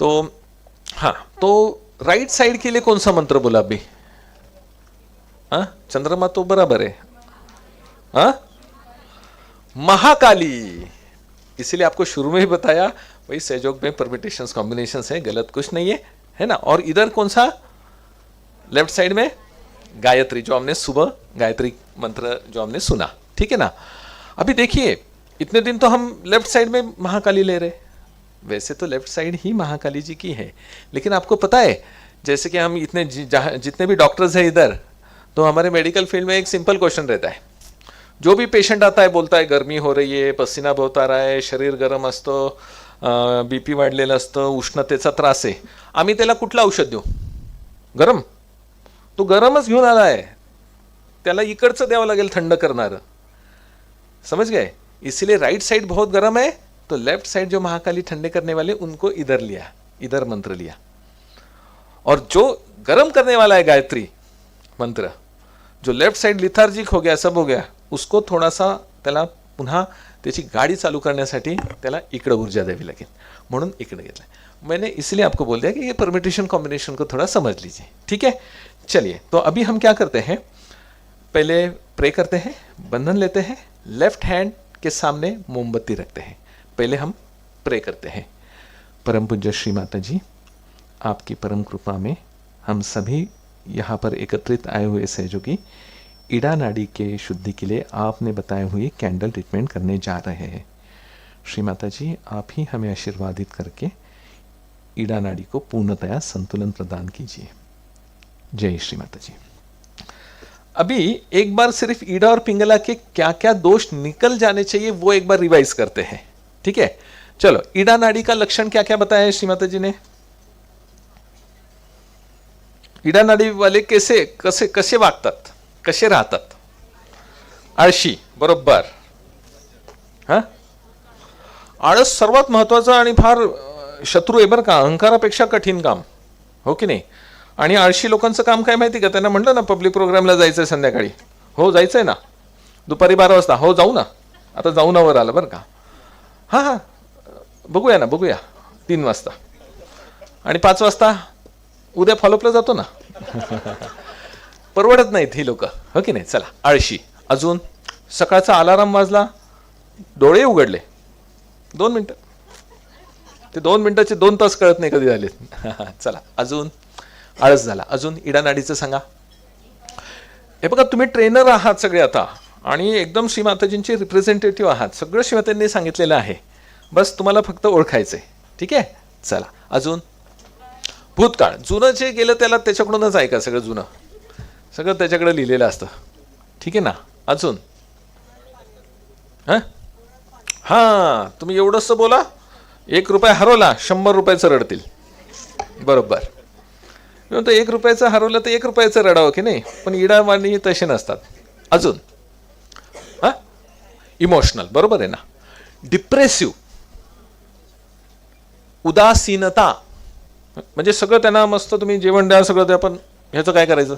तो हाँ, तो राइट साइड के लिए कौन सा मंत्र बोला अभी? हाँ, चंद्रमा तो बराबर है। हाँ, महाकाली। इसीलिए आपको शुरू में ही बताया भाई सहयोग में परमिटेशंस कॉम्बिनेशंस है, गलत कुछ नहीं है ना। और इधर कौन सा? लेफ्ट साइड में गायत्री, जो हमने सुबह गायत्री मंत्र जो हमने सुना, ठीक है ना। अभी देखिए, इतने दिन तो हम लेफ्ट साइड में महाकाली ले रहे, वैसे तो लेफ्ट साइड ही महाकाली जी की है, लेकिन आपको पता है जैसे कि हम इतने जितने भी डॉक्टर्स हैं इधर, तो हमारे मेडिकल फील्ड में एक सिंपल क्वेश्चन रहता है। जो भी पेशेंट आता है बोलता है गर्मी हो रही आहे, पसीना बहुत आ रहा है, शरीर गरम असतं, बीपी वाढलेलं असतं, उष्णतेचा त्रास आहे, आम्ही त्याला कुठलं औषध देऊ? गरम? तो गरमच घेऊन आला आहे, त्याला इकडचं द्यावं लागेल थंड करणारं, समझ गए? इसलिए राइट साइड बहुत गर्म है, तो लेफ्ट साइड जो महाकाली ठंडे करने वाले उनको इधर लिया, इधर मंत्र लिया। और जो गर्म करने वाला है गायत्री मंत्र, जो लेफ्ट साइड लिथार्जिक हो गया, सब हो गया, उसको थोडासा त्याला पुन्हा त्याची गाडी चालू करण्यासाठी त्याला इकडे ऊर्जा द्यावी लागेल, म्हणून इकडे घेतलं। मैंने इसलिए आपको बोल दिया कि ये परमिटेशन कॉम्बिनेशन को थोड़ा समझ लीजिए, ठीक है। चलिए, तो अभी हम क्या करते हैं, पहले प्रे करते हैं, बंधन लेते हैं, लेफ्ट हैंड के सामने मोमबत्ती रखते हैं, पहले हम प्रे करते हैं। परम पूज्य श्री माता जी, आपकी परम कृपा में हम सभी यहाँ पर एकत्रित आए हुए सहयोगी ईड़ा नाड़ी के शुद्धि के लिए आपने बताए हुए कैंडल ट्रीटमेंट करने जा रहे हैं। श्री माता जी, आप ही हमें आशीर्वादित करके ईड़ा नाड़ी को पूर्णतया संतुलन प्रदान कीजिए। जय श्री माता जी। अभी एक बार सिर्फ ईड़ा और पिंगला के क्या क्या दोष निकल जाने चाहिए वो एक बार रिवाइज करते हैं, ठीक है। चलो, ईड़ा नाड़ी का लक्षण क्या क्या बताया है श्री माता जी ने? ईड़ा नाडी वाले कसे कसे कसे वागतात, कसे राहतात? आळशी, बरोबर। हा, आळस सर्वात महत्वाचा आणि फार शत्रू आहे बरं का, अहंकारापेक्षा कठीण काम, हो की नाही? आणि आळशी लोकांचं काम काय माहिती का, त्यांना म्हटलं ना पब्लिक प्रोग्रामला जायचंय संध्याकाळी, हो जायचंय ना, दुपारी 12 वाजता, हो जाऊ ना, आता जाऊ नावर आलं बरं का, हां हां बघूया ना, बघूया 3 वाजता, आणि 5 वाजता उद्या फॉलोअपला जातो ना। परवडत नाहीत ही लोक, हो की नाही? चला, आळशी। अजून सकाळचा अलाराम वाजला, डोळे उघडले 2 मिनिटं, ते 2 मिनिटाचे 2 तास कळत नाही कधी झाले। चला, अजून आळस झाला। अजून ईड़ा नाडीचं सांगा। हे बघा, तुम्ही ट्रेनर आहात सगळे आता, आणि एकदम श्रीमाताजींचे रिप्रेझेंटेटिव्ह आहात, सगळं श्रीमातांनी सांगितलेलं आहे, बस तुम्हाला फक्त ओळखायचंय, ठीक आहे। चला, अजून भूतकाळ, जुनं जे गेलं त्याला त्याच्याकडूनच ऐका, सगळं जुनं सगळं त्याच्याकडे लिहिलेलं असतं, ठीक आहे ना। अजून हां, तुम्ही एवढंसं बोला, 1 रुपया हरवला 100 रुपयाचं रडतील, बरोबर। म्हणतो 1 रुपयाचं हरवलं तर 1 रुपयाचं रडावं की नाही, पण इडावाणी तसे नसतात। अजून हां, इमोशनल, बरोबर आहे ना। डिप्रेसिव्ह, उदासीनता, म्हणजे सगळं त्यांना मस्त तुम्ही जेवण द्या, सगळं द्या, पण ह्याचं काय करायचं?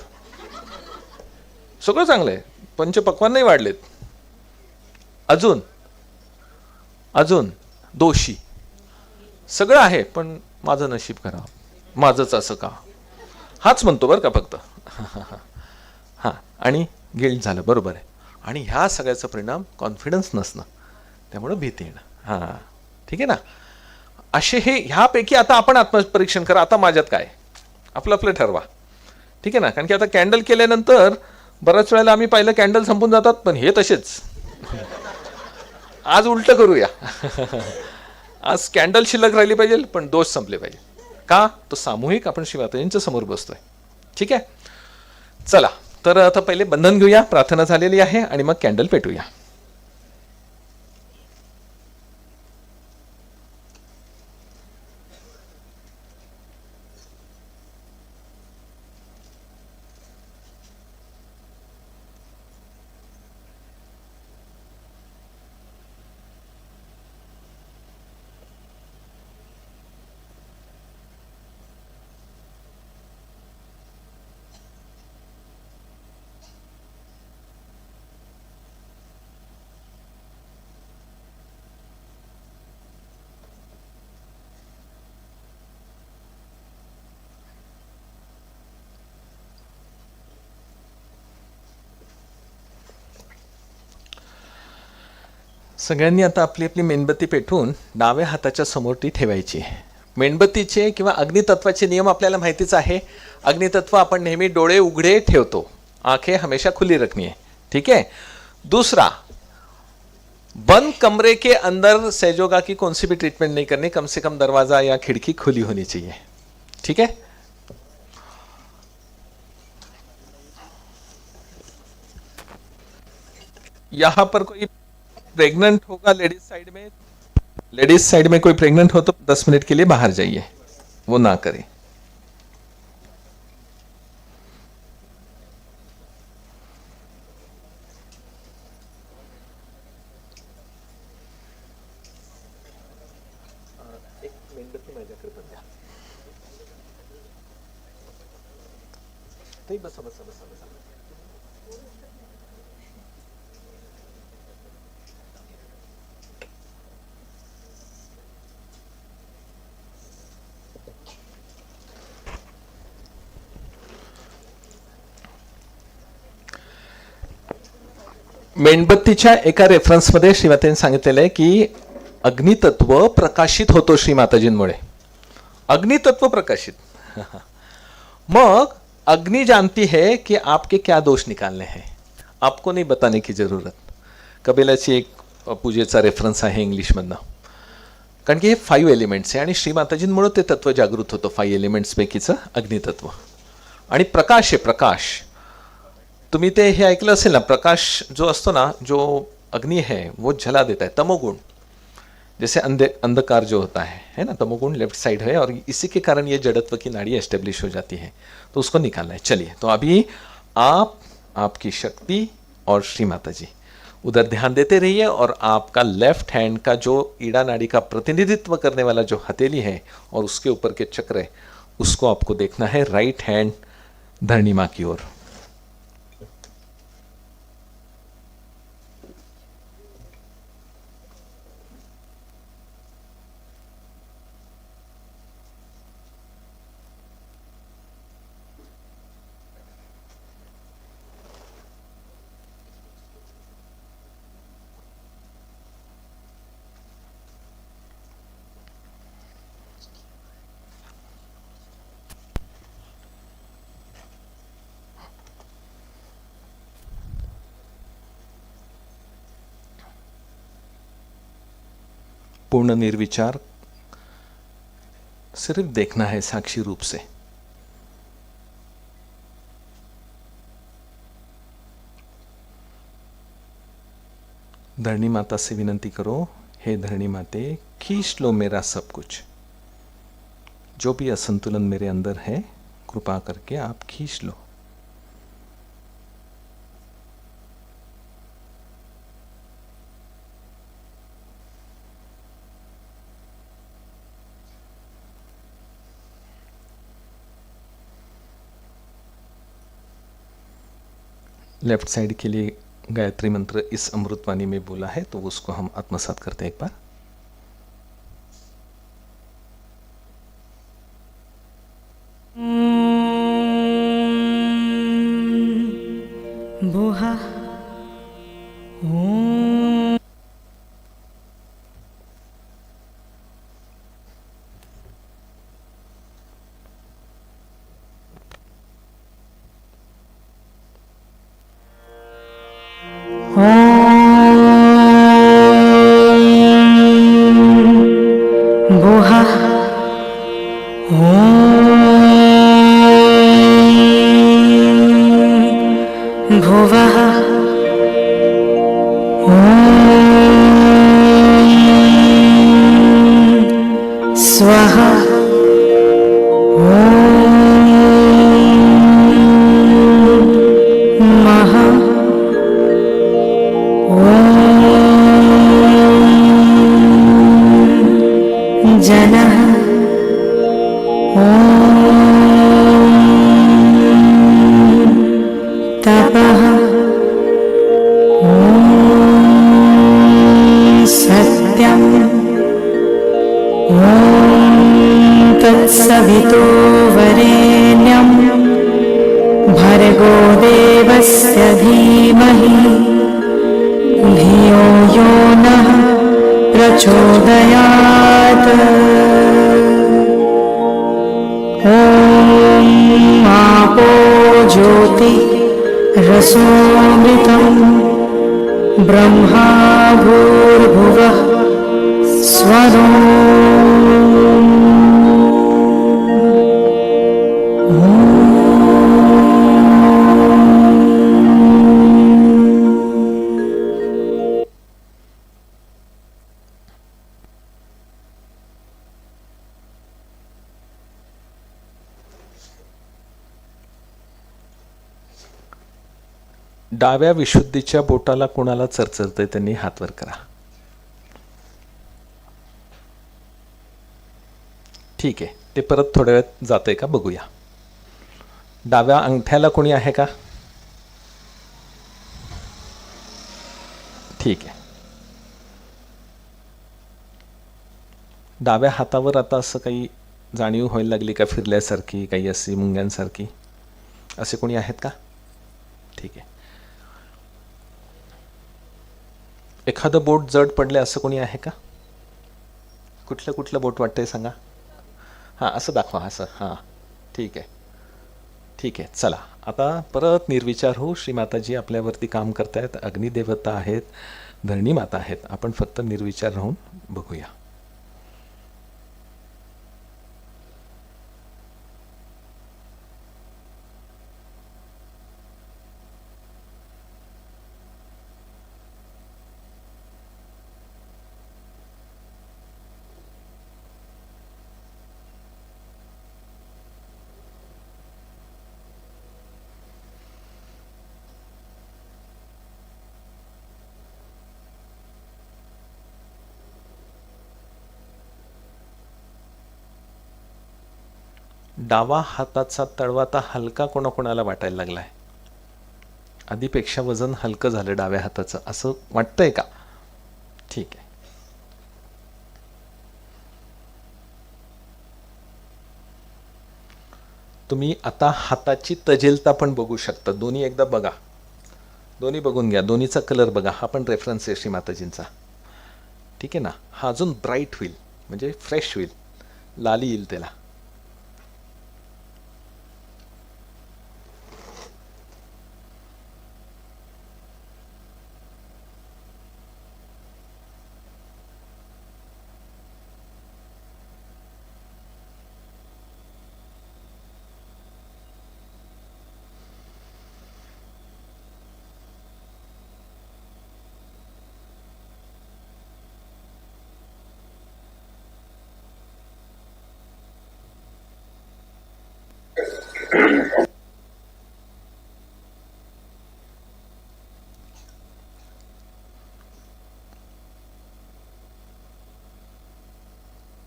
सगळं चांगलं आहे, पंचपक्वान नाही वाढलेत। अजून अजून दोषी, सगळं आहे पण माझं नशीब खराब, माझंच असं का, हाच म्हणतो बरं का फक्त। हां, आणि गिल्ट झालं, बरोबर आहे। आणि ह्या सगळ्याचा परिणाम कॉन्फिडन्स नसणं, त्यामुळे भीती येणं। हां, ठीक आहे ना। असे हे ह्यापैकी आता आपण आत्मपरीक्षण करा, आता माझ्यात काय, आपलं आपलं ठरवा, ठीक आहे ना। कारण की आता कॅन्डल केल्यानंतर बऱ्याच वेळेला आम्ही पाहिलं कॅन्डल संपून जातात, पण हे तसेच। आज उलट करूया। आज कॅन्डल शिल्लक राहिली पाहिजे, पण दोष संपले पाहिजे, का? तो सामूहिक आपण श्रीमाताजींच्या समोर बसतोय, ठीक आहे। चला, तर आता पहिले बंधन घेऊया, प्रार्थना झालेली आहे, आणि मग कॅन्डल पेटूया। सगळ्यांनी आता आपली आपली मेणबत्ती पेटवून डाव्या हाताच्या समोर ती ठेवायची. मेणबत्तीचे किंवा अग्नितत्वाचे नियम आपल्याला माहितीच आहे. अग्नितत्व आपण नेहमी डोळे उघडे ठेवतो, आंखें हमेशा खुली रखनी है. ठीक है. दूसरा, बंद कमरे के अंदर सहयोगा की कौन सी भी ट्रीटमेंट नहीं करनी, कम से कम दरवाजा या खिड़की खुली होनी चाहिए. ठीक है. यहां पर कोई प्रेग्नेंट होगा लेडीज साइड में कोई प्रेग्नेंट हो तो 10 मिनट के लिए बाहर जाइए, वो ना करें. बस बस बस बस. मेणबत्तीच्या एका रेफरन्समध्ये श्रीमातेने सांगितलेलं आहे की अग्नितत्व प्रकाशित होतो श्रीमाताजींमुळे. अग्नितत्व प्रकाशित. मग अग्नि जानती है कि आपके क्या दोष निकालने हैं, आपको नहीं बताने की जरूरत. कबीलाची एक पूजेचा रेफरन्स आहे इंग्लिशमधनं. कारण की हे 5 एलिमेंट्स आहे आणि श्रीमाताजींमुळे ते तत्व जागृत होतं. 5 एलिमेंट्स पैकीचं अग्नितत्व. आणि प्रकाश आहे, प्रकाश. तुम्ही ते हे ऐकलं असेल ना, प्रकाश जो असतो ना, जो अग्नि है वो जला देता है. तमोगुण, जैसे अंधकार जो होता है ना, तमोगुण लेफ्ट साइड है और इसी के कारण ये जड़त्व की नाड़ी एस्टेब्लिश हो जाती है. तो उसको निकालना है. चलिए, तो अभी आप, आपकी शक्ति और श्री माता जी उधर ध्यान देते रहिए. और आपका लेफ्ट हैंड का जो ईड़ा नाड़ी का प्रतिनिधित्व करने वाला जो हथेली है और उसके ऊपर के चक्र है, उसको आपको देखना है राइट हैंड धरणी माँ की ओर. पूर्ण निर्विचार, सिर्फ देखना है साक्षी रूप से. धरणी माता से विनंती करो, हे धरणी माते, खींच लो मेरा सब कुछ. जो भी असंतुलन मेरे अंदर है, कृपा करके आप खींच लो. लेफ्ट साइड के लिए गायत्री मंत्र इस अमृतवाणी में बोला है, तो उसको हम आत्मसात करते हैं एक बार. भुहा भुवः स्वः मः जनः तपः सत्यं तत्सवितो वरेण्यं भर्गो देवस्य धीमहि धियो धियो यो नः प्रचोदयात् ॐ आपो ज्योति रसोऽमृतम् ब्रह्मा भूर्भुवः स्वरो डाव्या विशुद्धीच्या बोटाला कोणाला चरचरतंय त्यांनी हात वर करा. ठीक आहे, ते परत थोड्या वेळात जातंय का बघूया. डाव्या अंगठ्याला कोणी आहे का? ठीक आहे. डाव्या हातावर आता असं काही जाणीव व्हायला लागली का, फिरल्यासारखी, काही अशी मुंग्यांसारखी, असे कोणी आहेत का? ठीक आहे. एखादं बोट जड पडले असं कोणी आहे का? कुठलं कुठलं बोट वाटतंय सांगा. हां, असं दाखवा, असं. हां, ठीक आहे, ठीक आहे. चला आता परत निर्विचार होऊ. श्रीमाताजी आपल्यावरती काम करतायत, अग्निदेवता आहेत, धरणी माता आहेत. आपण फक्त निर्विचार राहून बघूया. डावा हाताचा तळवा आता हलका कोणाकोणाला वाटायला लागलाय. आधीपेक्षा वजन हलकं झालं डाव्या हाताचं, असं वाटतंय का? ठीक आहे. तुम्ही आता हाताची तजेलता पण बघू शकता. दोन्ही एकदा बघा, दोन्ही बघून घ्या, दोन्हीचा कलर बघा. हा पण रेफरन्स आहे श्रीमाताजींचा. ठीक आहे ना. हा अजून ब्राईट होईल, म्हणजे फ्रेश होईल, लाली येईल त्याला.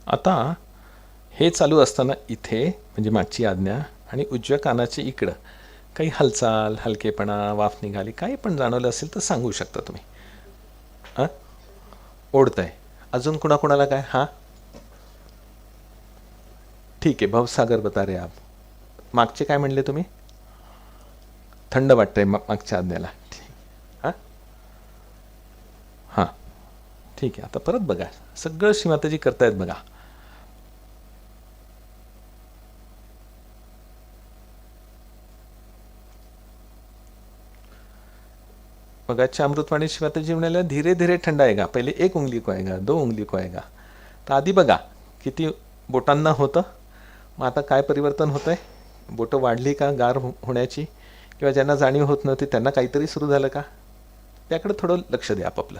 आता हे चालू असताना इथे म्हणजे मागची आज्ञा आणि उजव्या कानाची इकडं काही हालचाल, हलकेपणा, वाफ निघाली, काही पण जाणवलं असेल तर सांगू शकता तुम्ही. हां, ओढतंय. अजून कुणाकुणाला काय? हां, ठीक आहे. भवसागर बता रे आप. मागचे काय म्हणले तुम्ही? थंड वाटतंय मागच्या आज्ञेला. ठीक. हां हां, ठीक आहे. आता परत बघा, सगळं श्रीमाताजी करतायत बघा. मगाच्या अमृतवाणी श्रीमाताजी म्हणाल्या धीरे धीरे ठंडा आएगा, पहिले एक उंगली को आएगा, दो उंगली को आएगा. तर आधी बघा किती बोटांना होतं, मग आता काय परिवर्तन होतं आहे? बोटं वाढली का गार होण्याची, किंवा ज्यांना जाणीव होत नव्हती त्यांना काहीतरी सुरू झालं का? त्याकडे थोडं लक्ष द्या आपापलं.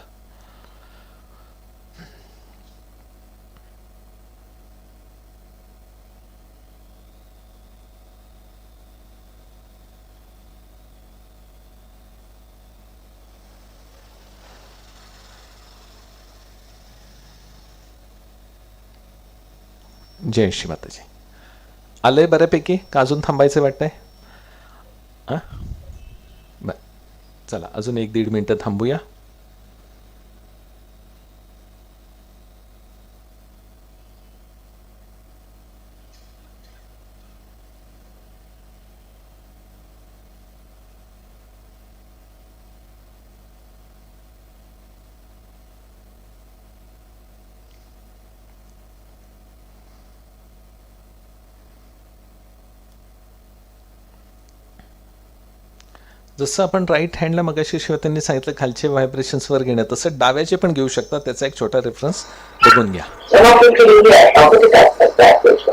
जय श्री माताजी. आलंय बऱ्यापैकी का अजून थांबायचं वाटतंय? हां, बरं, चला अजून 1-1.5 मिनटं थांबूया. जसं आपण राईट हँडला मगाशी शिवतांनी सांगितलं खालचे व्हायब्रेशन्सवर घेणं, तसं डाव्याचे पण घेऊ शकता. त्याचा एक छोटा रेफरन्स बघून घ्या. Some of people in the opposite aspect that also.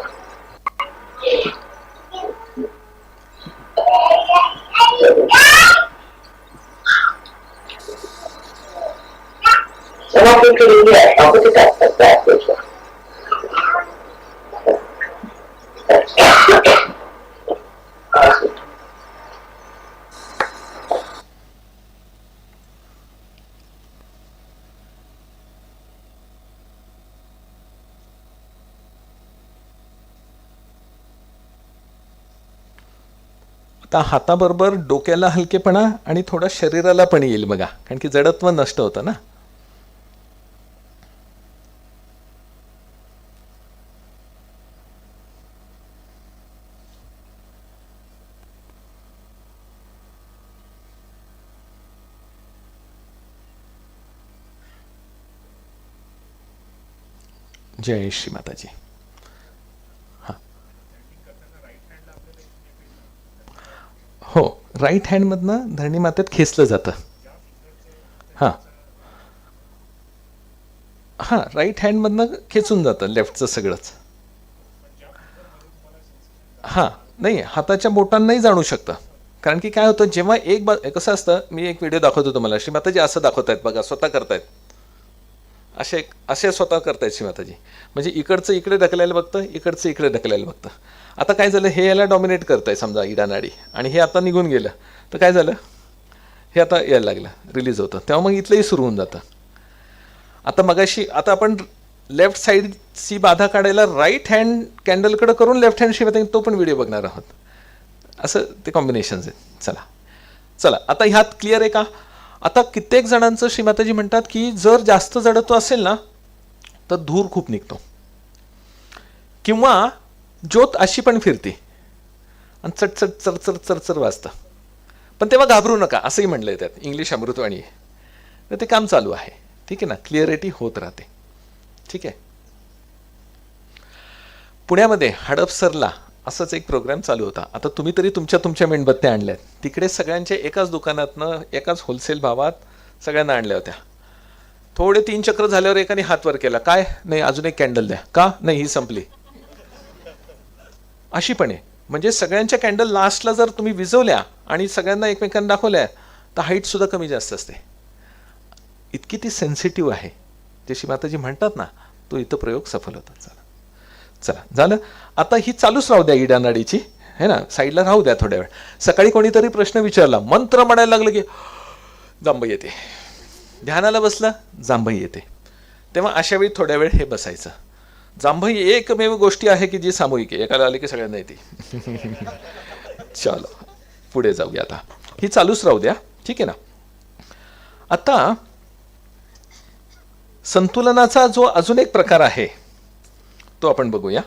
Some of people in the opposite aspect that also. आता हाताबरोबर डोक्याला हलकेपणा आणि थोडा शरीराला पण येईल बघा, कारण की जडत्व नष्ट होतं ना. जय श्री माताजी. हो, राईट हँडमधनं धरणी मातेत खेचलं जातं. हां हां, राईट हँडमधनं खेचून जातं लेफ्टचं सगळंच. हां, नाही हाताच्या बोटांनाही जाणू शकतं. कारण की काय होतं, जेव्हा कसं असतं, मी एक व्हिडिओ दाखवतो तुम्हाला. श्रीमाताजी असं दाखवत आहेत बघा, स्वतः करतायत असे स्वतः करतायत श्रीमाताजी. म्हणजे इकडचं इकडे ढकलायला बघतं, इकडचं इकडे ढकलायला बघतं. आता काय झालं, हे याला डॉमिनेट करताय समजा इडानाडी, आणि हे आता निघून गेलं तर काय झालं, हे आता यायला लागलं, रिलीज होतं. तेव्हा मग इथलंही सुरू होऊन जातं. आता आपण लेफ्ट साईडची बाधा काढायला राईट हँड कॅन्डलकडे करून लेफ्ट हँड शिवाय तो पण व्हिडिओ बघणार आहोत. असं ते कॉम्बिनेशन्स आहेत. चला आता ह्यात क्लिअर आहे का. आता कित्येक जणांचं श्रीमाताजी म्हणतात की जर जास्त जडत्व असेल ना तर धूर खूप निघतो, किंवा ज्योत अशी पण फिरते आणि चटचट चरचर चरचर वाजतं. पण तेव्हा घाबरू नका असंही म्हणलंय त्यात, इंग्लिश अमृतवाणी आहे. तर ते काम चालू आहे, ठीक आहे ना, क्लिअरिटी होत राहते. ठीक आहे. पुण्यामध्ये हडपसरला असंच एक प्रोग्राम चालू होता. आता तुम्ही तरी तुमच्या मेणबत्त्या आणल्यात, तिकडे सगळ्यांच्या एकाच दुकानातनं एकाच होलसेल भावात सगळ्यांना आणल्या होत्या. थोडे 3 चक्र झाल्यावर एकाने हात वर केला, काय नाही अजून एक कॅन्डल द्या, का नाही ही संपली. अशी पण आहे. म्हणजे सगळ्यांच्या कॅन्डल लास्टला जर तुम्ही विझवल्या आणि सगळ्यांना एकमेकांना दाखवल्या तर हाईट सुद्धा कमी जास्त असते. इतकी ती सेन्सिटिव्ह आहे. जे श्रीमाताजी म्हणतात ना, तो इथं प्रयोग सफल होतात. चला झालं. आता ही चालूच राहू द्या इडानाडीची, है ना, साईडला राहू द्या थोड्या वेळ. सकाळी कोणीतरी प्रश्न विचारला, मंत्र म्हणायला लागलं की जांभई येते, ध्यानाला बसला जांभई येते. तेव्हा अशा वेळी थोड्या वेळ हे बसायचं. जांभई एकमेव गोष्टी आहे की जी सामूहिक आहे, एकाला आली की सगळ्यांना येते. चलो पुढे जाऊया. आता ही चालूच राहू द्या, ठीक आहे ना. आता संतुलनाचा जो अजून एक प्रकार आहे तो आपण बघूया.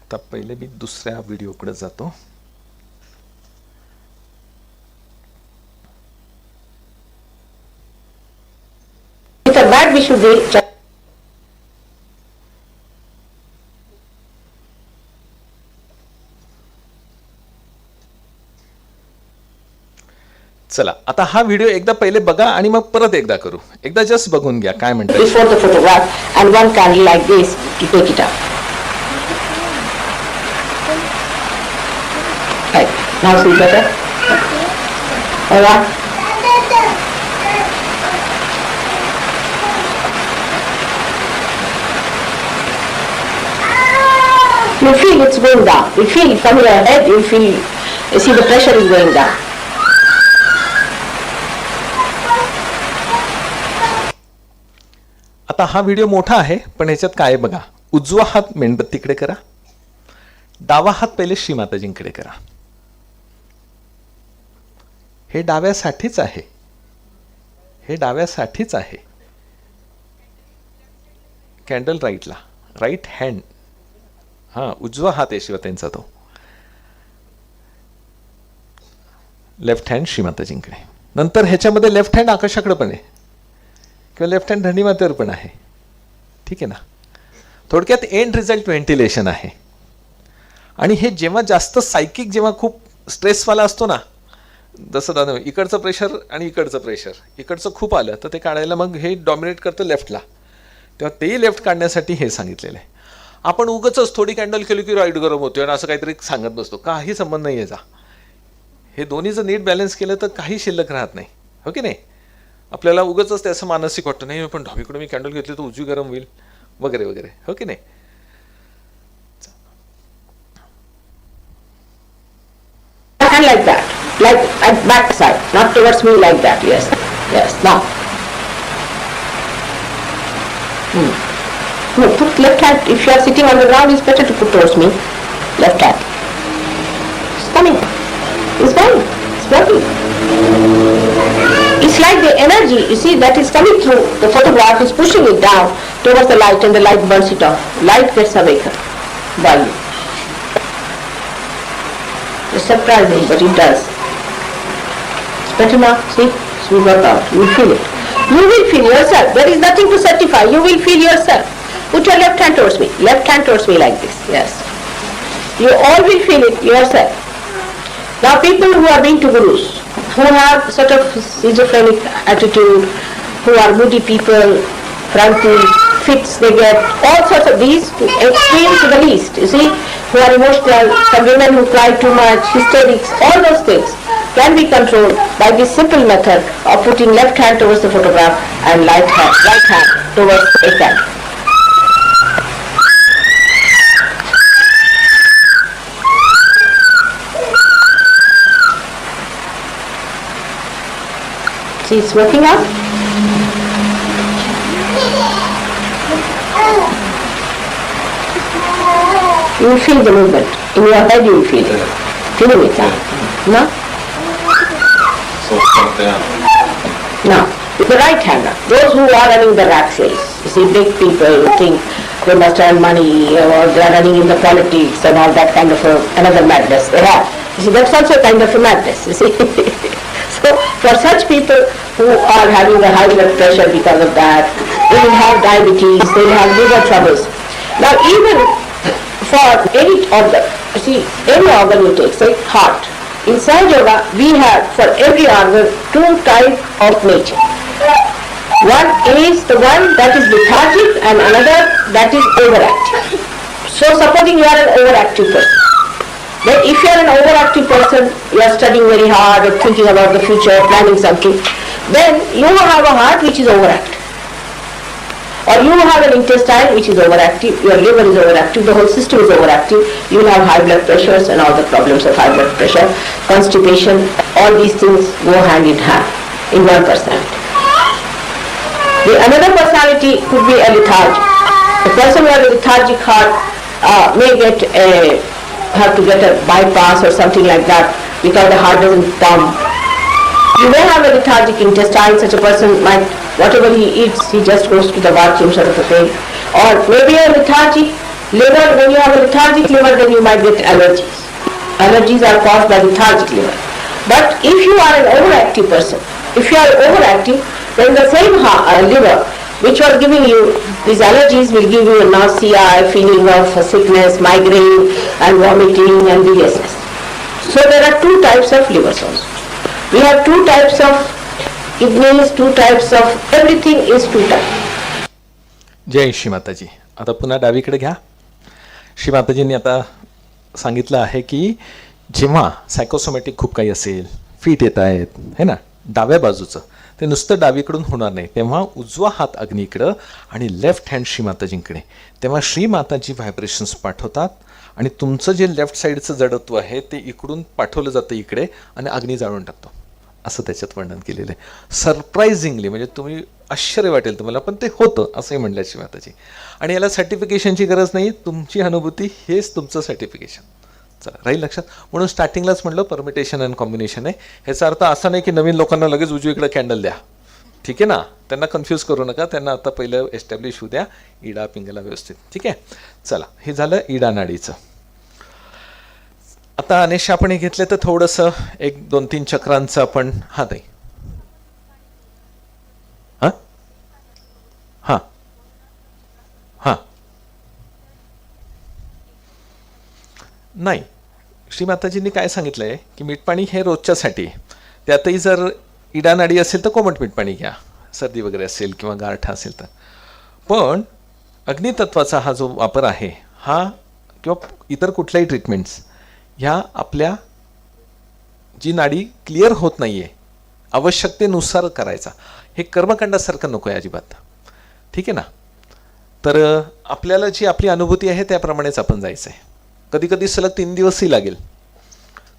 आता पहिले मी दुसऱ्या व्हिडिओकडे जातो. For that we should be चला आता हा व्हिडिओ एकदा पहिले बघा आणि मग परत एकदा करू. एकदा जस्ट बघून घ्या काय म्हणतात. before the photograph and one candle like this to take it up. Right. Now see better? Alright. You feel it's going down. You feel from your head, you see the pressure is going down. आता हा video मोठा आहे पण ह्याच्यात काय बघा. उजवा हात मेणबत्तीकडे करा, डावा हात पहिले श्रीमाताजींकडे करा. हे डाव्यासाठीच आहे, हे डाव्यासाठीच आहे. कॅन्डल राईटला, राईट हँड, हां उजवा हात आहे शिवतांचा तो. लेफ्ट हँड श्रीमाताजींकडे. नंतर ह्याच्यामध्ये लेफ्ट हँड आकाशाकडे पण आहे किंवा लेफ्ट हँड धरणीमातेवर पण आहे. ठीक आहे ना. थोडक्यात एंड रिझल्ट व्हेंटिलेशन आहे. आणि हे जेव्हा जास्त सायकिक जेव्हा खूप स्ट्रेसवाला असतो ना, जसं दादा इकडचं प्रेशर आणि इकडचं प्रेशर, इकडचं खूप आलं तर ते काढायला मग हे डॉमिनेट करतं लेफ्टला, तेव्हा तेही लेफ्ट काढण्यासाठी हे सांगितलेलं आहे. आपण उगाचच थोडी कॅन्डल केली की राईट गरम होते आणि असं काहीतरी सांगत बसतो, काही संबंध नाही याचा. हे दोन्ही जर नीट बॅलन्स केलं तर काही शिल्लक राहत नाही, हो की नाही. आपल्याला उगाचच ते असं मानसिक वाटतं, नाही पण डावीकडे मी कॅन्डल घेतली तर उजवी गरम होईल वगैरे वगैरे, हो की नाही. And like that, like at back side, not towards me like that. Yes, yes. Now, no, put left hand. If you are sitting on the ground, it's better to put towards me. Left hand. It's coming. It's going. It's working. It's like the energy, you see, that is coming through the photograph is pushing it down towards the light, and the light burns it off. Light gets awakened by you. It's surprising, but it does. It's better now, see? So we work out. You will feel it. You will feel yourself. There is nothing to certify. You will feel yourself. Put your left hand towards me. Left hand towards me like this. Yes. You all will feel it yourself. Now people who are being to gurus, who have sort of schizophrenic attitude, who are moody people, grumpy, fits they get, all sorts of these extreme to the least, you see, who are emotional, some women who cry too much, hysterics, all those things can be controlled by this simple method of putting left hand towards the photograph and right hand towards the candle. See, it's working out. You will feel the movement. In your head you will feel it. Feeling it now. No? Now, with the right hand now. Those who are running the rat race. You see, big people who think they must earn money or they are running in the politics and all that kind of another madness they have. You see, that's also a kind of a madness, you see. So, for such people who are having a high blood pressure because of that, they will have diabetes, they will have liver troubles. Now, even for any organ, you see, any organ you take, say heart. Inside yoga, we have for every organ two types of nature. One is the one that is lethargic and another that is overactive. So supposing you are an overactive person. Then if you are an overactive person, you are studying very hard or thinking about the future, planning something, then you have a heart which is overactive. Or you have an intestine which is overactive, your liver is overactive, the whole system is overactive, you will have high blood pressures and all the problems of high blood pressure, constipation, all these things go hand in hand in one personality. The another personality could be a lethargic. The person who has a lethargic heart may have to get a bypass or something like that because the heart doesn't pump. You may have a lethargic intestine, such a person might, whatever he eats, he just goes to the bathroom sort of a thing. Or maybe a lethargic liver, when you have a lethargic liver, then you might get allergies. Allergies are caused by lethargic liver. But if you are an overactive person, if you are overactive, then the same liver which was giving you these allergies will give you a nausea, a feeling of sickness, migraine and vomiting and deliciousness. So there are two types of livers also. We have two types of kidneys, two types of everything is two types. जय श्री माताजी. आता पुन्हा डावीकडे घ्या. श्री माताजींनी आता सांगितलं आहे की जेव्हा सायकोसोमॅटिक खूप काही असेल, फीट येत आहेत है ना, डाव्या बाजूचं ते नुसतं डावीकडून होणार नाही, तेव्हा उजवा हात अग्नीकडं आणि लेफ्ट हँड श्रीमाताजींकडे, तेव्हा श्रीमाताजी व्हायब्रेशन्स पाठवतात आणि तुमचं जे लेफ्ट साईडचं जडत्व आहे ते इकडून पाठवलं जातं इकडे आणि अग्नी जाळून टाकतो, असं त्याच्यात वर्णन केलेलं आहे. सरप्रायझिंगली, म्हणजे तुम्ही आश्चर्य वाटेल तुम्हाला, पण ते होतं असंही म्हणलं श्रीमाताजी. आणि याला सर्टिफिकेशनची गरज नाही, तुमची अनुभूती हेच तुमचं सर्टिफिकेशन. चला, राहील लक्षात. म्हणून स्टार्टिंगलाच म्हणलं परमिटेशन अँड कॉम्बिनेशन आहे. ह्याचा अर्थ असा नाही की नवीन लोकांना लगेच उजवीकडे कॅन्डल द्या, ठीक आहे ना, त्यांना कन्फ्यूज करू नका, त्यांना आता पहिलं एस्टॅब्लिश होऊ द्या इडा पिंगला व्यवस्थित, ठीक आहे. चला, हे झालं इडा नाडीचं. आता अनेश आपण हे घेतले तर थोडंसं 1-2-3 चक्रांचं आपण हा ताई हां हां हां नाही, श्री माताजींनी काय सांगितलंय की मीठ पाणी हे रोजच्यासाठी आहे. त्यातही जर इडानाडी असेल तर कोमट मीठ पाणी घ्या, सर्दी वगैरे असेल किंवा गारठा असेल तर. पण अग्नितत्वाचा हा जो वापर आहे हा किंवा इतर कुठल्याही ट्रीटमेंट्स ह्या आपल्या जी नाडी क्लिअर होत नाही आहे आवश्यकतेनुसार करायचा. हे कर्मकांडासारखं नको आहे अजिबात. ठीक आहे ना. तर आपल्याला जी आपली अनुभूती आहे त्याप्रमाणेच आपण जायचं आहे. कधी कधी सलग 3 दिवसही लागेल,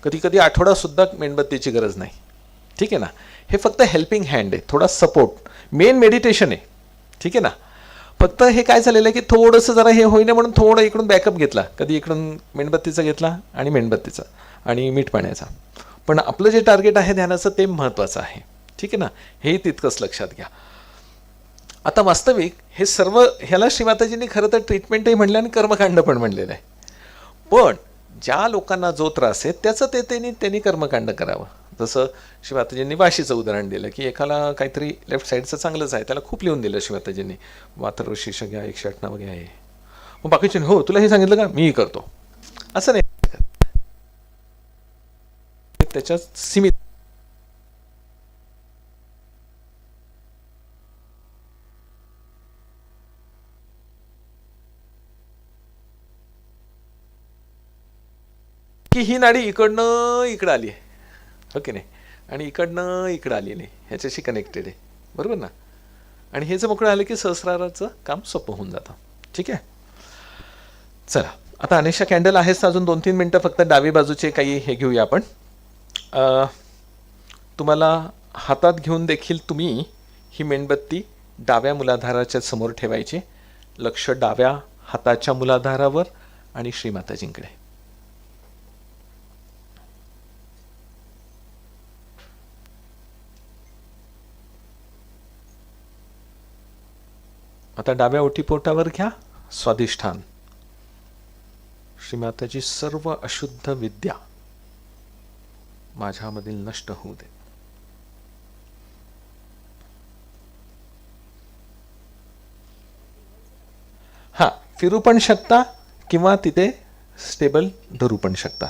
कधी कधी आठवडासुद्धा मेणबत्तीची गरज नाही. ठीक आहे ना. हे फक्त हेल्पिंग हँड आहे, थोडा सपोर्ट. मेन मेडिटेशन आहे. ठीक आहे ना. फक्त हे काय झालेलं आहे की थोडंसं जरा हे होईना म्हणून थोडं इकडून बॅकअप घेतला, कधी इकडून मेणबत्तीचा घेतला आणि मेणबत्तीचा आणि मीठ पाण्याचा. पण आपलं जे टार्गेट आहे ध्यानाचं ते महत्त्वाचं आहे. ठीक आहे ना. हेही तितकंच लक्षात घ्या. आता वास्तविक हे सर्व ह्याला श्रीमाताजींनी खरं तर ट्रीटमेंटही म्हणलं आणि कर्मकांड पण म्हणलेलं आहे. पण ज्या लोकांना जो त्रास आहे त्याचं त्यांनी कर्मकांड करावं. जसं श्रीमाताजींनी वाशीचं उदाहरण दिलं की एकाला काहीतरी लेफ्ट साईडचं चांगलंच आहे, त्याला खूप लिहून दिलं श्रीमाताजींनी, वातर्व शीर्ष घ्या, 108 घ्या हे. मग बाकीचे हो तुला हे सांगितलं का मीही करतो असं नाही. त्याच्यात सीमित की ही नाडी इकडनं इकडं आली आहे, हो की नाही, आणि इकडनं इकडं आली नाही, ह्याच्याशी कनेक्टेड आहे. बरोबर ना. आणि हे जर मोकळं आलं की सहस्राराचं काम सोपं होऊन जातं. ठीक आहे. चला आता अनेशा कॅन्डल आहेच, अजून 2-3 मिनटं फक्त डावी बाजूचे काही हे घेऊया आपण. तुम्हाला हातात घेऊन देखील तुम्ही ही मेणबत्ती डाव्या मुलाधाराच्या समोर ठेवायची. लक्ष डाव्या हाताच्या मुलाधारावर आणि श्रीमाताजींकडे. आता डाव्या ओटीपोटावर घ्या स्वाधिष्ठान. श्रीमाताजी सर्व अशुद्ध विद्या माझ्यामधील नष्ट होऊ दे. हा फिरू पण शकता किंवा तिथे स्टेबल धरू पण शकता.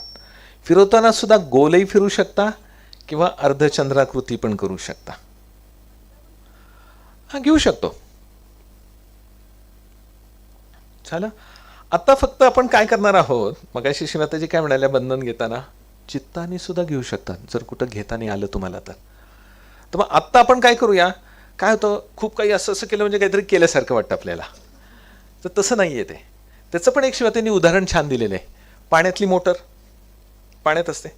फिरवताना सुद्धा गोलही फिरू शकता किंवा अर्धचंद्राकृती पण करू शकता. हा घेऊ शकतो. झालं. आता फक्त आपण काय करणार आहोत, मगाशी श्रीमाताजी काय म्हणाल्या बंधन घेताना चित्ताने सुद्धा घेऊ शकतात जर कुठं घेताना आलं तुम्हाला तर. तर मग आत्ता आपण काय करूया, काय होतं खूप काही असं असं केलं म्हणजे काहीतरी केल्यासारखं वाटतं आपल्याला, तर तसं नाही आहे ते. त्याचं पण एक श्रीमातांनी उदाहरण छान दिलेलं आहे. पाण्यातली मोटर पाण्यात असते,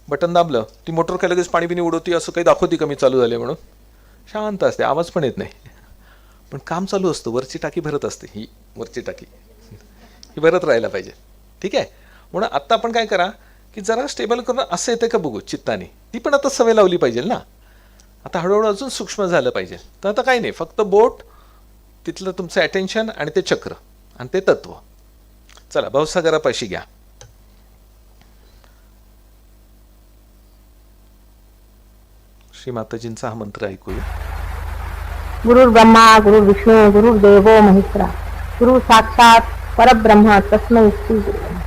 बटन दाबलं ती मोटर काय लगेच पाणी बिणी उडवती असं काही दाखवती कमी चालू झाले म्हणून, शांत असते, आवाज पण येत नाही, पण काम चालू असतं. वरची टाकी भरत असते, ही वरची टाकी ही भरत राहायला पाहिजे. ठीक आहे. म्हणून आत्ता आपण काय करा की जरा स्टेबल करून असं येतं का बघू चित्ताने. ती पण आता सवय लावली पाहिजे ना. आता हळूहळू अजून सूक्ष्म झालं पाहिजे. तर आता काही नाही, फक्त बोट तिथलं तुमचं अटेन्शन आणि ते चक्र आणि ते तत्व. चला भवसागरापाशी घ्या. श्री माताजींचा हा मंत्र ऐकूया. गुरुर् ब्रह्मा गुरुर्विष्णू गुरुर्देवो महेश्वरा गुरु साक्षात परब्रह्म तस्मै श्री गुरुवे नमः.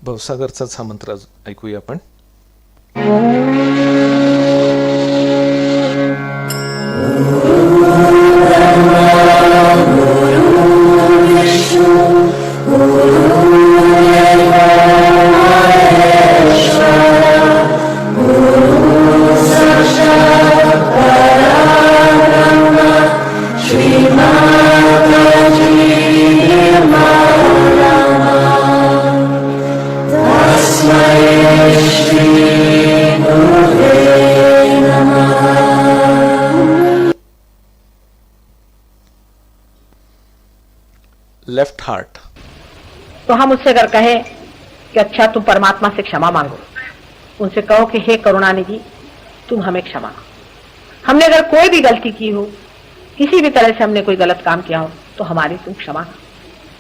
भवसागरचाच हा मंत्र ऐकूया आपण. Left heart. तो हम उससे अगर कहें कि अच्छा तुम परमात्मा से क्षमा मांगो, उनसे कहो कि हे करुणानिधि तुम हमें क्षमा करो. हमने अगर कोई भी गलती की हो, किसी भी तरह से हमने कोई गलत काम किया हो, तो हमारी तुम क्षमा करो.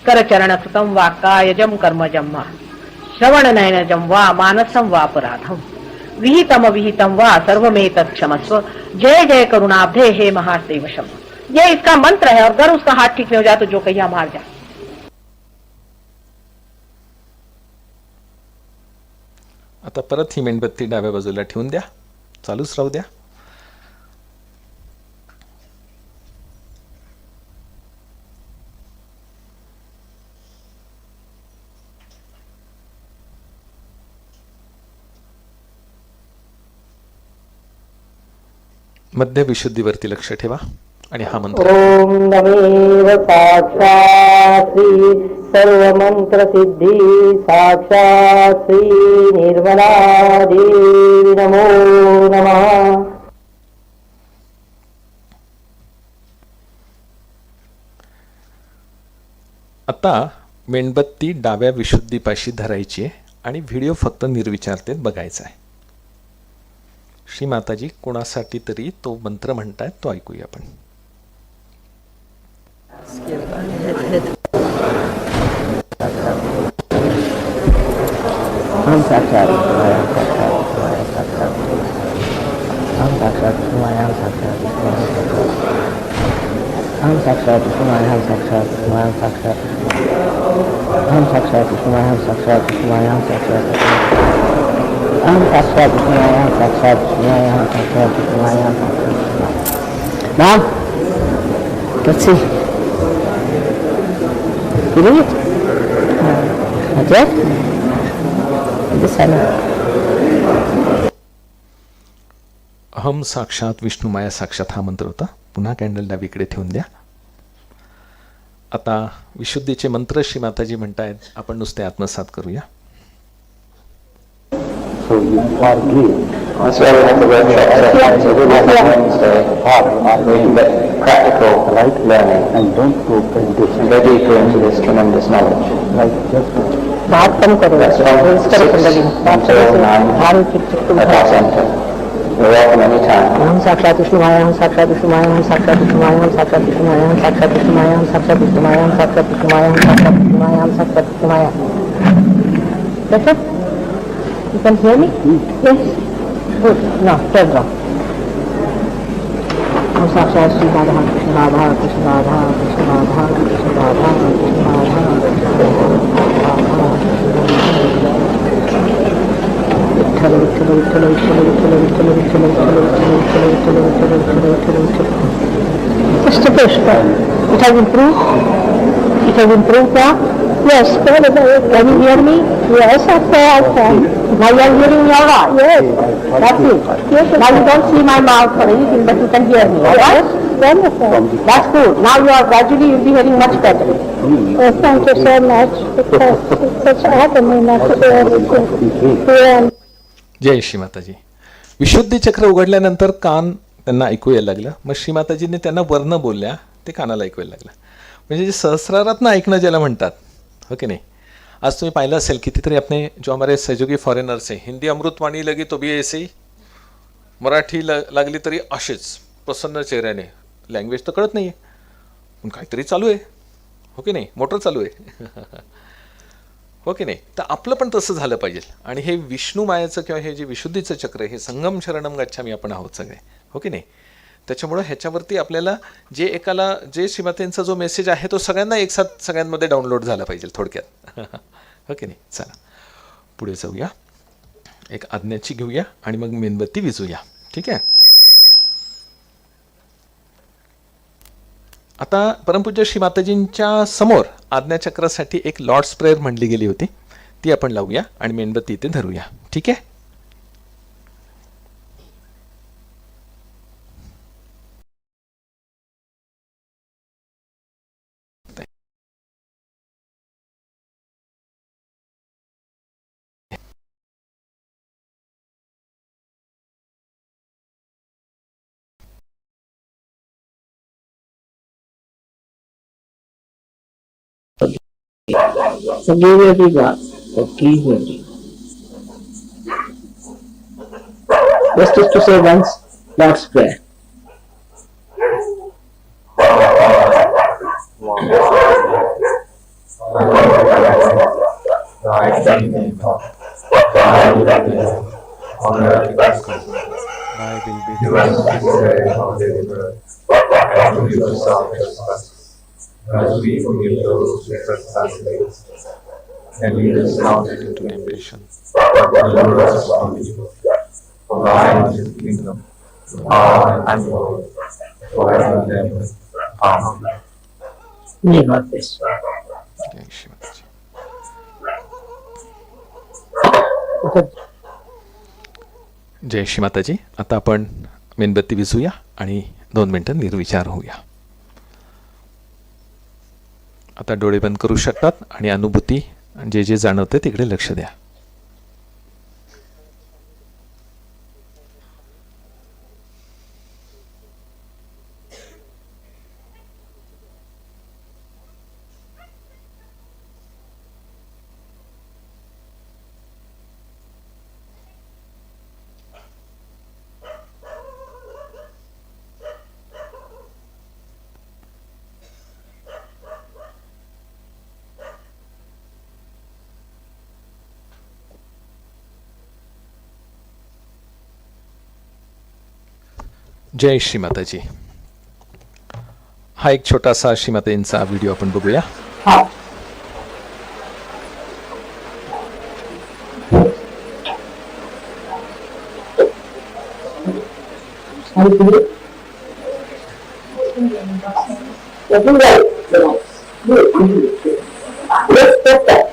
कर चरण सुतम वा कायजम कर्मजम वा श्रवण नयनजम वा मानसम वा अपराधम विहितम अविहितम वा सर्वमेतत् क्षमस्व. जय जय करुणाब्धे हे महादेव शम. ये इसका मंत्र है, और अगर उसका हाथ ठीक नहीं हो जाए तो जो कहिया मार जाए। आता परत ही मेणबत्ती डाव्या बाजूला ठेवून द्या, चालूच राहू द्या. मध्य विशुद्धीवरती लक्ष ठेवा आणि हा मंत्र. ओम नमेव साक्षात् श्री सर्वमंत्र सिद्धी साक्षात् श्री निर्मला देवी नमो नमः. आता मेणबत्ती डाव्या विशुद्धीपाशी धरायची आहे आणि व्हिडिओ फक्त निर्विचारतेत बघायचा आहे. श्री माताजी कोणासाठी तरी तो मंत्र म्हणतायत, तो ऐकूया आपण. हम साक्षात हम साक्षात हम साक्षात हम साक्षात हम साक्षात हम साक्षात हम साक्षात हम साक्षात हम साक्षात हम साक्षात हम साक्षात हम साक्षात. Mom, let's see. You read it? Not yet? This I know. अहम साक्षात विष्णू माया साक्षात हा मंत्र होता. पुन्हा कॅन्डल डावीकडे ठेवून द्या. आता विशुद्धीचे मंत्र श्री माताजी म्हणतायत, आपण नुसते आत्मसात करूया. So you forgive. That's why we have the workshop sessions every Wednesday. We get practical, right, learning, and don't go meditation. Go deeper into this tremendous knowledge. Like just बात कम करो. that's from 6 until 9 at our center. You're welcome anytime. हम साक्षात विष्णु माया, हम साक्षात विष्णु माया, हम साक्षात विष्णु माया, हम साक्षात विष्णु माया, हम साक्षात विष्णु माया, हम साक्षात विष्णु माया, हम साक्षात विष्णु माया, हम साक्षात विष्णु माया, हम साक्षात विष्णु माया. Better? You can hear me? Yes. Good. Now, turn around. हम साक्षात Shri Radha Krishna Radha Krishna Radha Krishna Radha Krishna Radha Krishna Radha Vitthal Vitthal Vitthal Vitthal Vitthal Vitthal Vitthal Vitthal Vitthal Vitthal Vitthal Vitthal Vitthal Vitthal. Just a push. It has improved. It has improved now. Yes. Can you hear me? Yes, I can. Now you are hearing me all right. Yes. That's it. Yes. Now you don't see my mouth or anything, but you can hear me. All right? Wonderful. That's good. Now you are gradually you'll be hearing much better. Well, thank you so much, because it's such agony not to be able to hear. जय श्री माताजी. विशुद्धी चक्र उघडल्यानंतर कान त्यांना ऐकू यायला लागलं. मग श्री माताजीने त्यांना वर्ण बोलल्या, ते कानाला ऐकू यायला लागलं. म्हणजे जे सहस्रारातनं ऐकणं ज्याला म्हणतात, हो की नाही. आज तुम्ही पाहिलं असेल कितीतरी अपने जो हमारे सहयोगी फॉरेनर्स है, हिंदी अमृतवाणी लगी तो भी ऐसे ही, मराठी लागली तरी असेच प्रसन्न चेहऱ्याने. लँग्वेज तर कळत नाही आहे, पण काहीतरी चालू आहे, हो की नाही. मोटर चालू आहे, हो की नाही. तर आपलं पण तसं झालं पाहिजे. आणि हे विष्णू मायाचं किंवा हे जे विशुद्धीचं चक्र, हे संगम शरणम गच्छामी आपण आहोत सगळे, हो की नाही. त्याच्यामुळं ह्याच्यावरती आपल्याला जे एकाला जे श्रीमातेंचा जो मेसेज आहे तो सगळ्यांना एकसाथ सगळ्यांमध्ये डाउनलोड झाला पाहिजे थोडक्यात, हो की नाही. चला पुढे जाऊया. एक आज्ञाची घेऊया आणि मग मेणबत्ती विजूया. ठीक आहे. आता परमपूज्य श्री माताजींच्या समोर आज्ञाचक्रासाठी एक लॉर्ड्स प्रेयर म्हणली गेली होती, ती आपण लावूया आणि मेणबत्ती इथे धरूया. ठीक आहे. Forgive everyone. Forgive everyone. Just to say once, Lord's Prayer. Thy will be done. our daily bread, and forgive us our trespasses, as we forgive those who trespass against us. And lead us not into temptation, but deliver us from evil. For thine is the kingdom, the power, and the glory, forever and ever. Amen. May God bless you. जय श्री माताजी. जय श्री माताजी. आता आपण मेणबत्ती विझूया आणि 2 मिनिटं निर्विचार होऊया. आता डोळे बंद करू शकतात आणि अनुभूती जे जे जाणवते तिकडे लक्ष द्या. जय श्री माताजी. हा एक छोटासा श्रीमाताजींचा व्हिडिओ आपण बघूया. हा.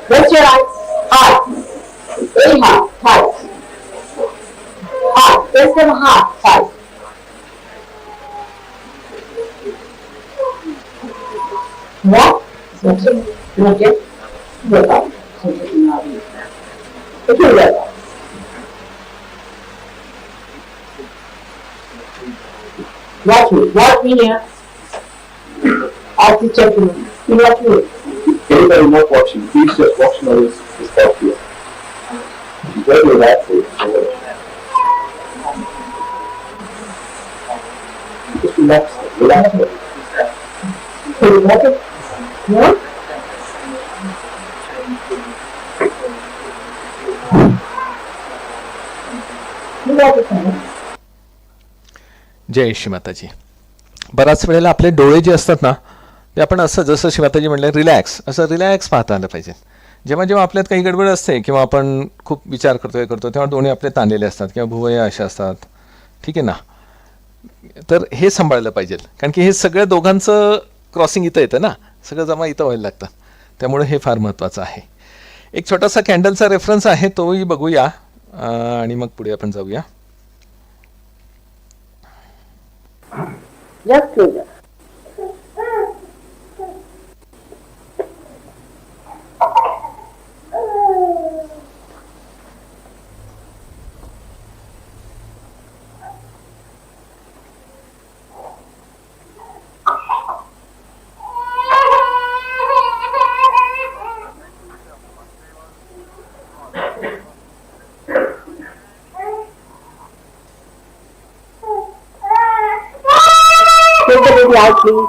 Rest your eyes. Heart. Very hard. Heart. Heart. Rest them heart. Heart. What? Not yet. Get up. It will get up. Watch me here. I'll teach you. You watch me. Anybody not watching, please just watch noise is healthier. Very relaxing. Just relax. Relax. Can you watch it? No? You watch it, honey. जय श्री माताजी. बऱ्याच वेळेला आपले डोळे जे असतात ना ते आपण असं जसं श्रीमाताजी म्हणले रिलॅक्स पाहता आलं पाहिजे. जेव्हा जेव्हा आपल्यात काही गडबड असते किंवा आपण खूप विचार करतो तेव्हा डोळे आपले ताणलेले असतात किंवा भुवया अशा असतात. ठीक आहे ना. तर हे सांभाळलं पाहिजे कारण की हे सगळ्या दोघांचं क्रॉसिंग इथं येतं ना. सगळं जमा इथं व्हायला लागतं. त्यामुळे हे फार महत्त्वाचं आहे. एक छोटासा कॅन्डलचा रेफरन्स आहे तोही बघूया आणि मग पुढे आपण जाऊया. Just close it. Take the baby out, please.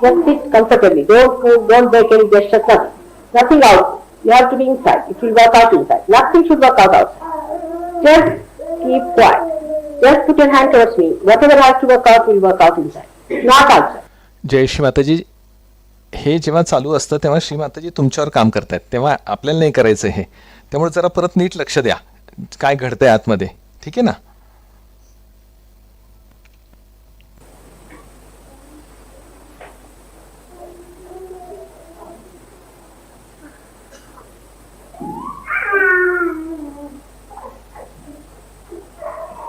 Just sit comfortably. Don't move, don't make any gestures, nothing. Nothing out. You have to be inside. It will work out inside. Nothing should work out outside. Just keep quiet. Just put your hand towards me. Whatever has to work out will work out inside. Not outside. जय श्री माताजी. हे जेव्हा चालू असतं तेव्हा श्री माताजी तुमच्यावर काम करतायत. तेव्हा आपल्याला नाही करायचं हे. त्यामुळे जरा परत नीट लक्ष द्या काय घडतंय आतमध्ये. ठीक आहे ना.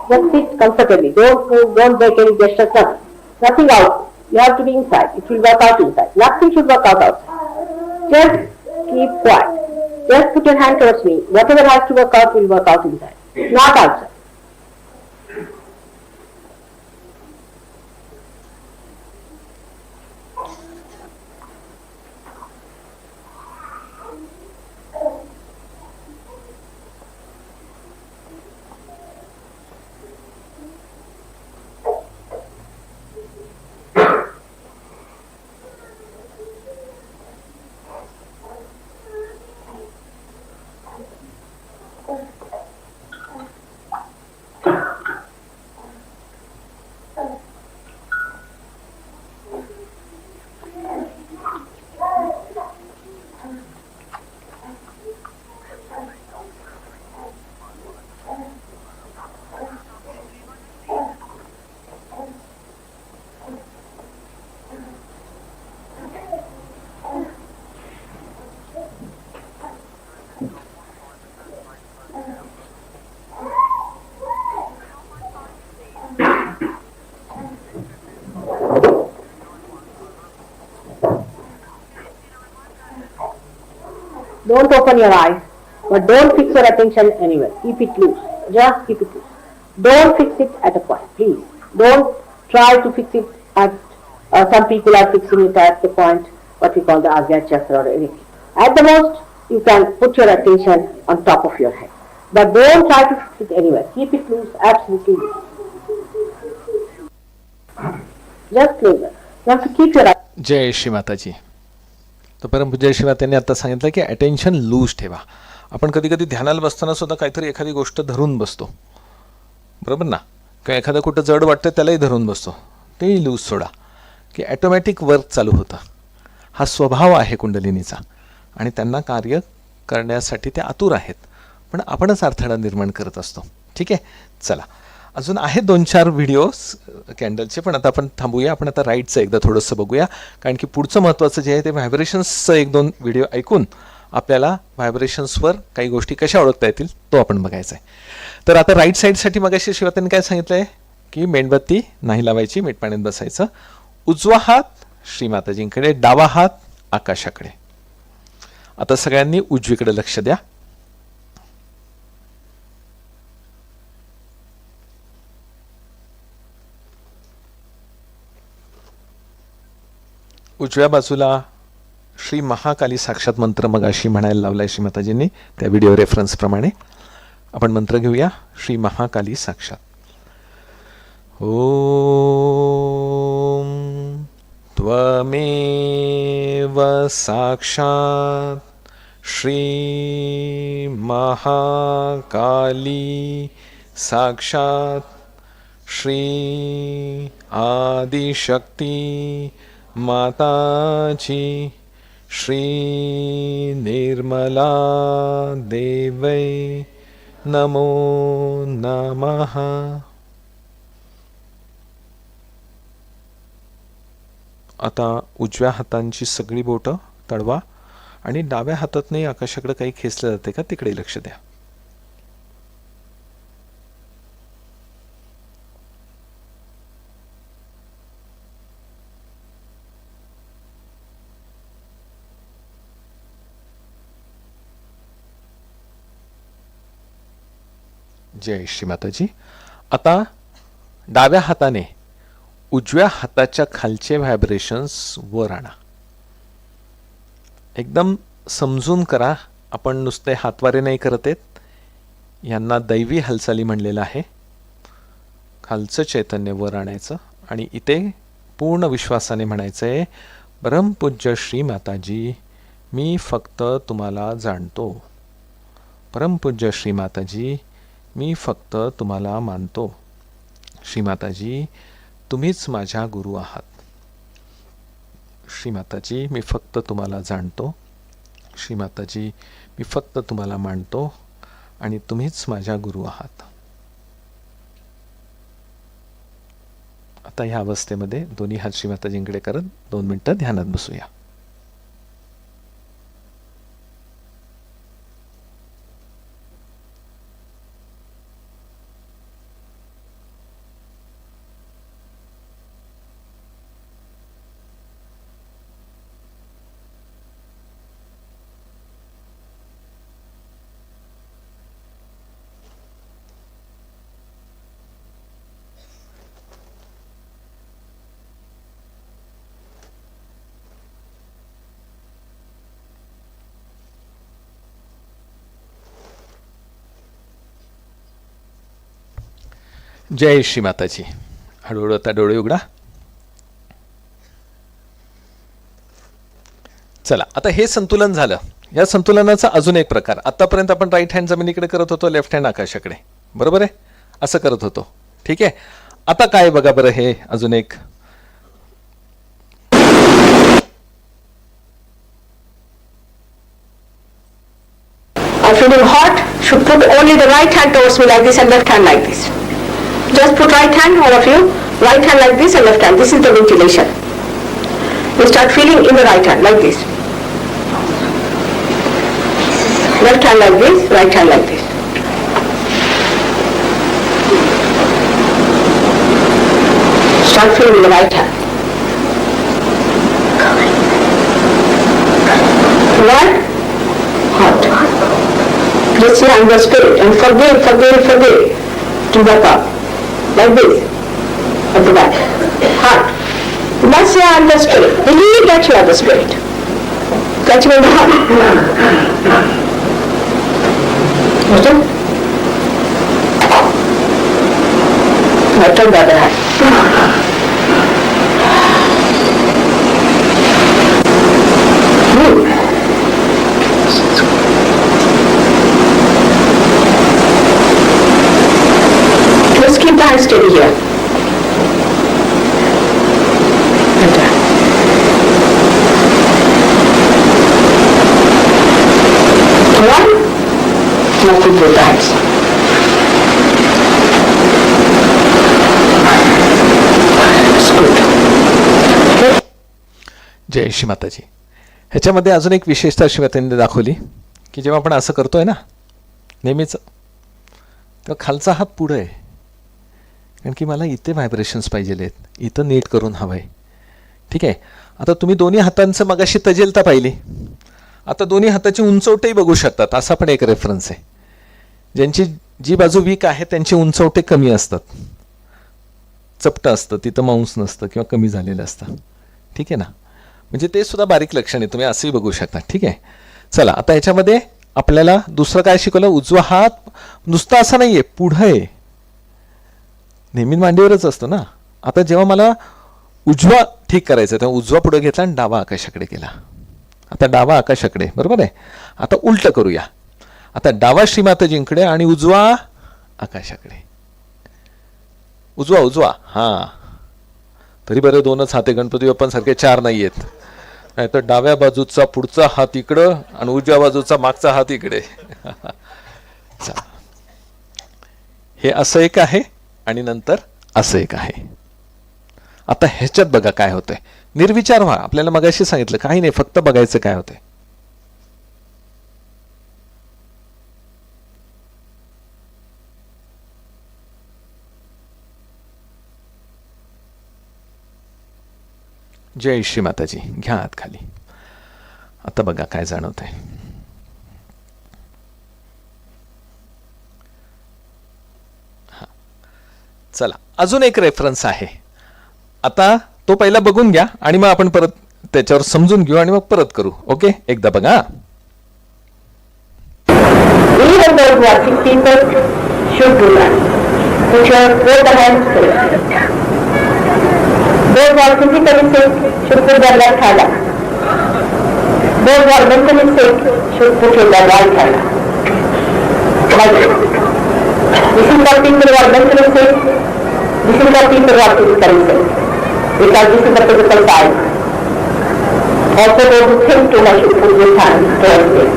Just sit comfortably. Don't move, don't make any gestures, nothing. Nothing out. You have to be inside. It will work out inside. Nothing should work out outside. Just keep quiet. Just put your hand towards me. Whatever has to work out will work out inside. Not outside. Don't open your eyes, but don't fix your attention anywhere. Keep it loose. Just keep it loose. Don't fix it at a point, please. Don't try to fix it at, some people are fixing it at the point, what we call the Ajna Chakra or anything. At the most, you can put your attention on top of your head. But don't try to fix it anywhere. Keep it loose, absolutely loose. Just close it. You have to keep your eyes. जय श्री माताजी. तर परमपूज्य श्री मातांनी आता सांगितलं की attention loose ठेवा. आपण कधी कधी ध्यानाला बसताना सुद्धा काहीतरी एखादी गोष्ट धरून बसतो, बरोबर ना, किंवा एखादं कुठं जड वाटतं त्यालाही धरून बसतो, तेही लूज सोडा की ॲटोमॅटिक वर्क चालू होतं. हा स्वभाव आहे कुंडलिनीचा आणि त्यांना कार्य करण्यासाठी ते आतुर आहेत, पण आपणच अडथळा निर्माण करत असतो. ठीक आहे, चला अजून आहेत 2-4 व्हिडिओज कॅन्डलचे, पण आता आपण थांबूया. आपण आता राईटचं एकदा थोडंसं बघूया, कारण की पुढचं महत्त्वाचं जे आहे ते व्हायब्रेशन्सचं 1-2 व्हिडिओ ऐकून आपल्याला व्हायब्रेशन्सवर काही गोष्टी कशा ओळखता येतील तो आपण बघायचा आहे. तर आता राईट साईडसाठी मगाशी शिवातांनी काय सांगितलं आहे की मेणबत्ती नाही लावायची, मीठ पाण्यात बसायचं, उजवा हात श्रीमाताजींकडे, डावा हात आकाशाकडे. आता सगळ्यांनी उजवीकडे लक्ष द्या. उजव्या बाजूला श्री महाकाली साक्षात मंत्र मगाशी म्हणायला लावलाय श्रीमाताजींनी, त्या व्हिडिओ रेफरन्सप्रमाणे आपण मंत्र घेऊया. श्री महाकाली साक्षात. ओम त्वमेव साक्षात श्री महाकाली साक्षात श्री आदिशक्ती माताजी श्री निर्मला देवै नमो नमः. आता उजव्या हातांची सगळी बोटं तळवा आणि डाव्या हातातने आकाशाकडे काही खेचलं जाते का तिकडे लक्ष द्या. जय श्री माताजी. आता डाव्या हाताने उजव्या हाताच्या खालचे व्हायब्रेशन्स वर आणा. एकदम समजून करा, आपण नुसते हातवारे नाही करत आहेत, यांना दैवी हालचाली म्हणलेलं आहे. खालचं चैतन्य वर आणायचं आणि इथे पूर्ण विश्वासाने म्हणायचं आहे, परमपूज्य श्री माताजी मी फक्त तुम्हाला जाणतो. परमपूज्य श्री माताजी मी फक्त तुम्हाला मानतो. श्रीमाताजी तुम्हीच माझ्या गुरु आहात. श्रीमाताजी मी फक्त तुम्हाला जाणतो. श्रीमाताजी मी फक्त तुम्हाला मानतो आणि तुम्हीच माझ्या गुरु आहात. आता ह्या अवस्थेमध्ये दोन्ही हात श्रीमाताजींकडे करत 2 मिनिटं ध्यानात बसूया. जय श्री माताजी. हळूहळू आता डोळे उघडा. चला, आता हे संतुलन झालं. या संतुलनाचा अजून एक प्रकार. आतापर्यंत आपण राईट हँड जमिनीकडे करत होतो, लेफ्ट हँड आकाशाकडे, बरोबर आहे, असं करत होतो. ठीक आहे. आता काय बघा बरं, हे अजून एक. I'm feeling hot, should put only the right hand towards me like this and left hand like this. Just put right hand, all of you, right hand like this and left hand. This is the ventilation. You start feeling in the right hand like this. Left hand like this, right hand like this. Start feeling the right hand. What? Hot. Just see I'm the spirit and forgive. To back up. Like this. At the back. Heart. You must say I'm the spirit. Believe that you are the spirit. Catch me in the heart. Understand? Now turn the other hand. Just keep the hand steady here. And down. One. Now put both hands. That's good. जय श्री माताजी. ह्याच्यामध्ये अजून एक विशेषता शिवतांनी दाखवली की जेव्हा आपण असं करतोय ना नेहमीच, तेव्हा खालचा हात पुढं आहे, कारण की मला इथे व्हायब्रेशन्स पाहिजे आहेत, इथं नीट करून हवं आहे. ठीक आहे. आता तुम्ही दोन्ही हातांचं मगाशी तजेलता पाहिली, आता दोन्ही हाताची उंचवटेही बघू शकतात. असा पण एक रेफरन्स आहे. ज्यांची जी बाजू वीक आहे त्यांची उंचवटे कमी असतात, चपटं असतं, तिथं मांस नसतं किंवा कमी झालेलं असतं. ठीक आहे ना, म्हणजे ते सुद्धा बारीक लक्षण आहे, तुम्ही असंही बघू शकता. ठीक आहे. चला, आता ह्याच्यामध्ये आपल्याला दुसरं काय शिकवलं. उजवा हात नुसता असा नाही आहे, पुढं आहे, नेहमी मांडीवरच असतो ना. आता जेव्हा मला उजवा ठीक करायचा तेव्हा उजवा पुढे घेतला आणि डावा आकाशाकडे केला. आता डावा आकाशाकडे, बरोबर आहे. आता उलट करूया. आता डावा श्रीमाताजींकडे आणि उजवा आकाशाकडे. उजवा हां, तरी बरं दोनच हाते, गणपती बाप्पांसारखे चार नाही आहेत. नाही तर डाव्या बाजूचा पुढचा हात इकडं आणि उजव्या बाजूचा मागचा हात इकडे. हे असं एक आहे आणि नंतर असं एक आहे. आता ह्याच्यात बघा काय होतंय. निर्विचार व्हा. आपल्याला मगाशी सांगितलं काही नाही, फक्त बघायचं काय होतंय. जय श्री माताजी. घ्या हात खाली. आता बघा काय जाणवतंय. चला, अजून एक रेफरन्स आहे. आता तो पहिला बघून घ्या आणि मग आपण परत त्याच्यावर समजून घेऊ आणि मग परत करू. ओके, एकदा बघा. Even those who are sick people should do that. Put your both hands together. Those who are physically sick should put their left hand up. Those who are mentally sick should put in their right hand up. Like this. This is for people who are mentally sick. This is for people who are physically sick. Because this is the physical side. Also those who think too much should put this hand towards this.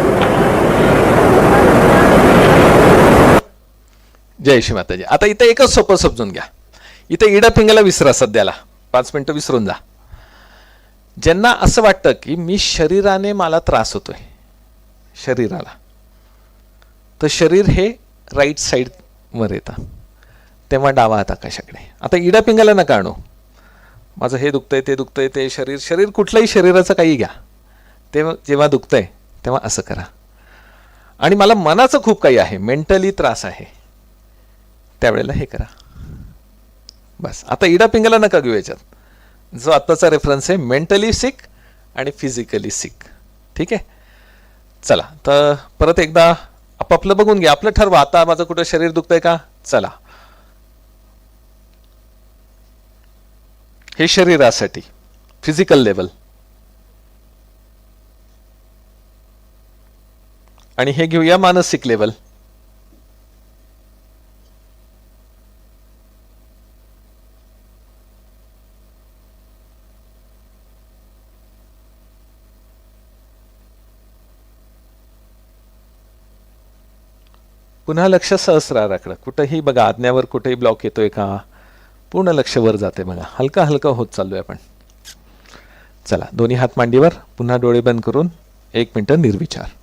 जय श्री माताजी. आता इथे एकच सोपं समजून घ्या. इथे इडा पिंगला विसरा सध्याला, 5 मिनिटं विसरून जा. ज्यांना असं वाटतं की मी शरीराने मला त्रास होतोय, शरीराला, तर शरीर हे राईट साईडवर येतं, तेव्हा डावा हात आकाशाकडे. आता इडा पिंगला नका आणू. माझं हे दुखतंय, ते दुखतंय, ते शरीर कुठलंही शरीराचं काही घ्या, तेव्हा जेव्हा दुखतंय तेव्हा असं करा. आणि मला मनाचं खूप काही आहे, मेंटली त्रास आहे, त्यावेळेला हे करा. बस. आता इडा पिंगला नका घेऊ याच्यात. जो आत्ताचा रेफरन्स आहे मेंटली सिक आणि फिजिकली सिक. ठीक आहे. चला, तर परत एकदा आपापलं बघून घ्या, आपलं ठरवा. आता माझं कुठं शरीर दुखतंय का, चला हे शरीरासाठी फिजिकल लेवल, आणि हे घेऊया मानसिक लेवल. पुन्हा लक्ष सहस्राराकडे. कुठेही बघा आज्ञावर कुठेही ब्लॉक येतोय का? पूर्ण लक्ष वर जाते बघा. हलका हलका होत चाललोय आपण. चला, दोन्ही हात मांडीवर, पुन्हा डोळे बंद करून 1 मिनिट निर्विचार.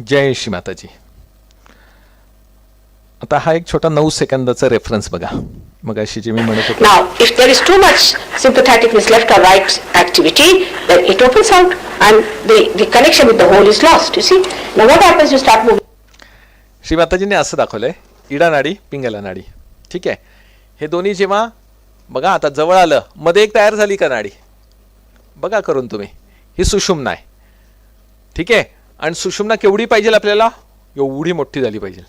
जय श्री माताजी. आता हा एक छोटा 9 सेकंदाचा रेफरन्स बघा. मग अशी जी मी म्हणत होतो. Now, if there is too much sympatheticness left or right activity, then it opens out and the connection with the whole is lost. You see? Now what happens? You start moving. Shri माताजीने असं दाखवलंय, इडा नाडी, पिंगला नाडी. ठीक आहे. हे दोन्ही जेव्हा बघा आता जवळ आलं, मध्ये एक तयार झाली का नाडी? बघा करून तुम्ही. ही सुषुम्ना आहे. ठीक आहे. आणि सुषुम्ना केवढी पाहिजे आपल्याला? एवढी मोठी झाली पाहिजे.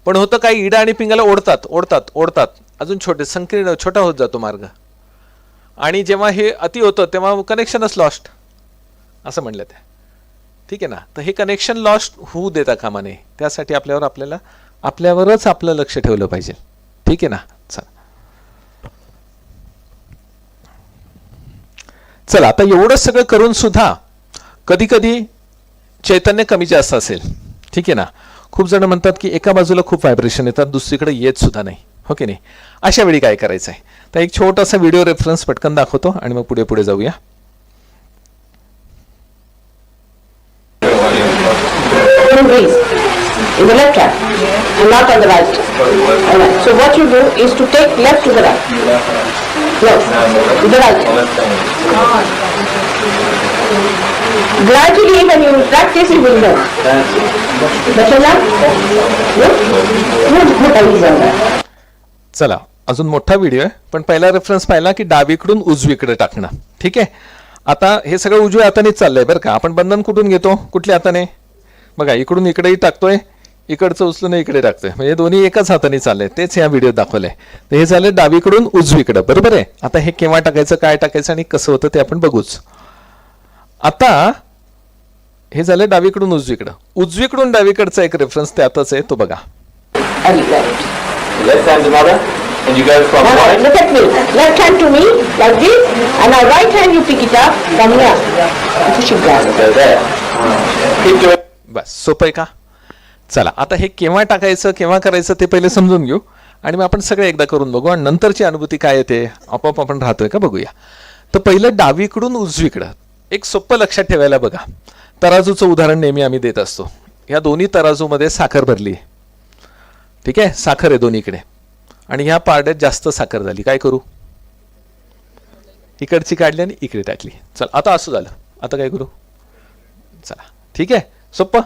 पण होतं काही, इडा आणि पिंगला ओढतात ओढतात ओढतात, अजून छोटे संकीर्ण छोटा होत जातो मार्ग. आणि जेव्हा हे अति होतं तेव्हा कनेक्शनच लॉस्ट असं म्हणलं ते. ठीक आहे ना. तर हे कनेक्शन लॉस्ट होऊ देता कामा नये. त्यासाठी आपल्यावरच आपलं लक्ष ठेवलं पाहिजे. ठीक आहे ना. चला, आता एवढं सगळं करून सुद्धा कधी कधी चैतन्य कमी जास्त असेल. ठीक आहे ना. खूप जण म्हणतात की एका बाजूला खूप व्हायब्रेशन येतात, दुसरीकडे येत सुद्धा नाही. हो की नाही. अशा वेळी काय करायचं आहे? तर एक छोटासा व्हिडिओ रेफरन्स पटकन दाखवतो आणि मग पुढे पुढे जाऊया. In the left hand and not on the right. Alright. So what you do is to take left to the right. Left to the right. Gradually, when you will practice, you will know. Better now? Good. चला, अजून मोठा video आहे, पण पहिला reference पाहिला की डावीकडून उजवीकडे टाकणं. ठीक आहे. आता हे सगळं उजव्या हातानेच चाललंय बरं का. आपण बंधन कुठून घेतो? कुठल्या हाताने? बघा, इकडून इकडेही टाकतोय, इकडचं उचलून इकडे टाकतोय, म्हणजे दोन्ही एकाच हाताने चाललंय. तेच या व्हिडिओ दाखवलंय. तर हे झालं डावीकडून उजवीकडे. बरोबर आहे. आता हे केव्हा टाकायचं, काय टाकायचं आणि कसं होतं ते आपण बघूच. आता हे झालं डावीकडून उजवीकडं. उजवीकडून डावीकडचा एक रेफरन्स त्यातच आहे, तो बघा. Left hand to mother, and you go from Now, right. look at me. Left hand to me, like this, and now right hand you pick it up from here. And push it down. Go there. Keep doing. बस, सोपं आहे का? चला, आता हे केव्हा टाकायचं, केव्हा करायचं ते पहिले समजून घेऊ आणि मग आपण सगळं एकदा करून बघू आणि नंतरची अनुभूती काय येते आपोआप आपण राहतोय का बघूया. तर पहिलं डावीकडून उजवीकडं एक सोपं लक्षात ठेवायला बघा. तराजूचं उदाहरण नेहमी आम्ही देत असतो. या दोन्ही तराजूमध्ये साखर भरली. ठीक आहे. साखर आहे दोन्हीकडे आणि ह्या पारड्यात जास्त साखर झाली. काय करू? इकडची काढली आणि इकडे टाकली. चल, आता असं झालं. आता काय करू? चला, ठीक आहे. सोपं.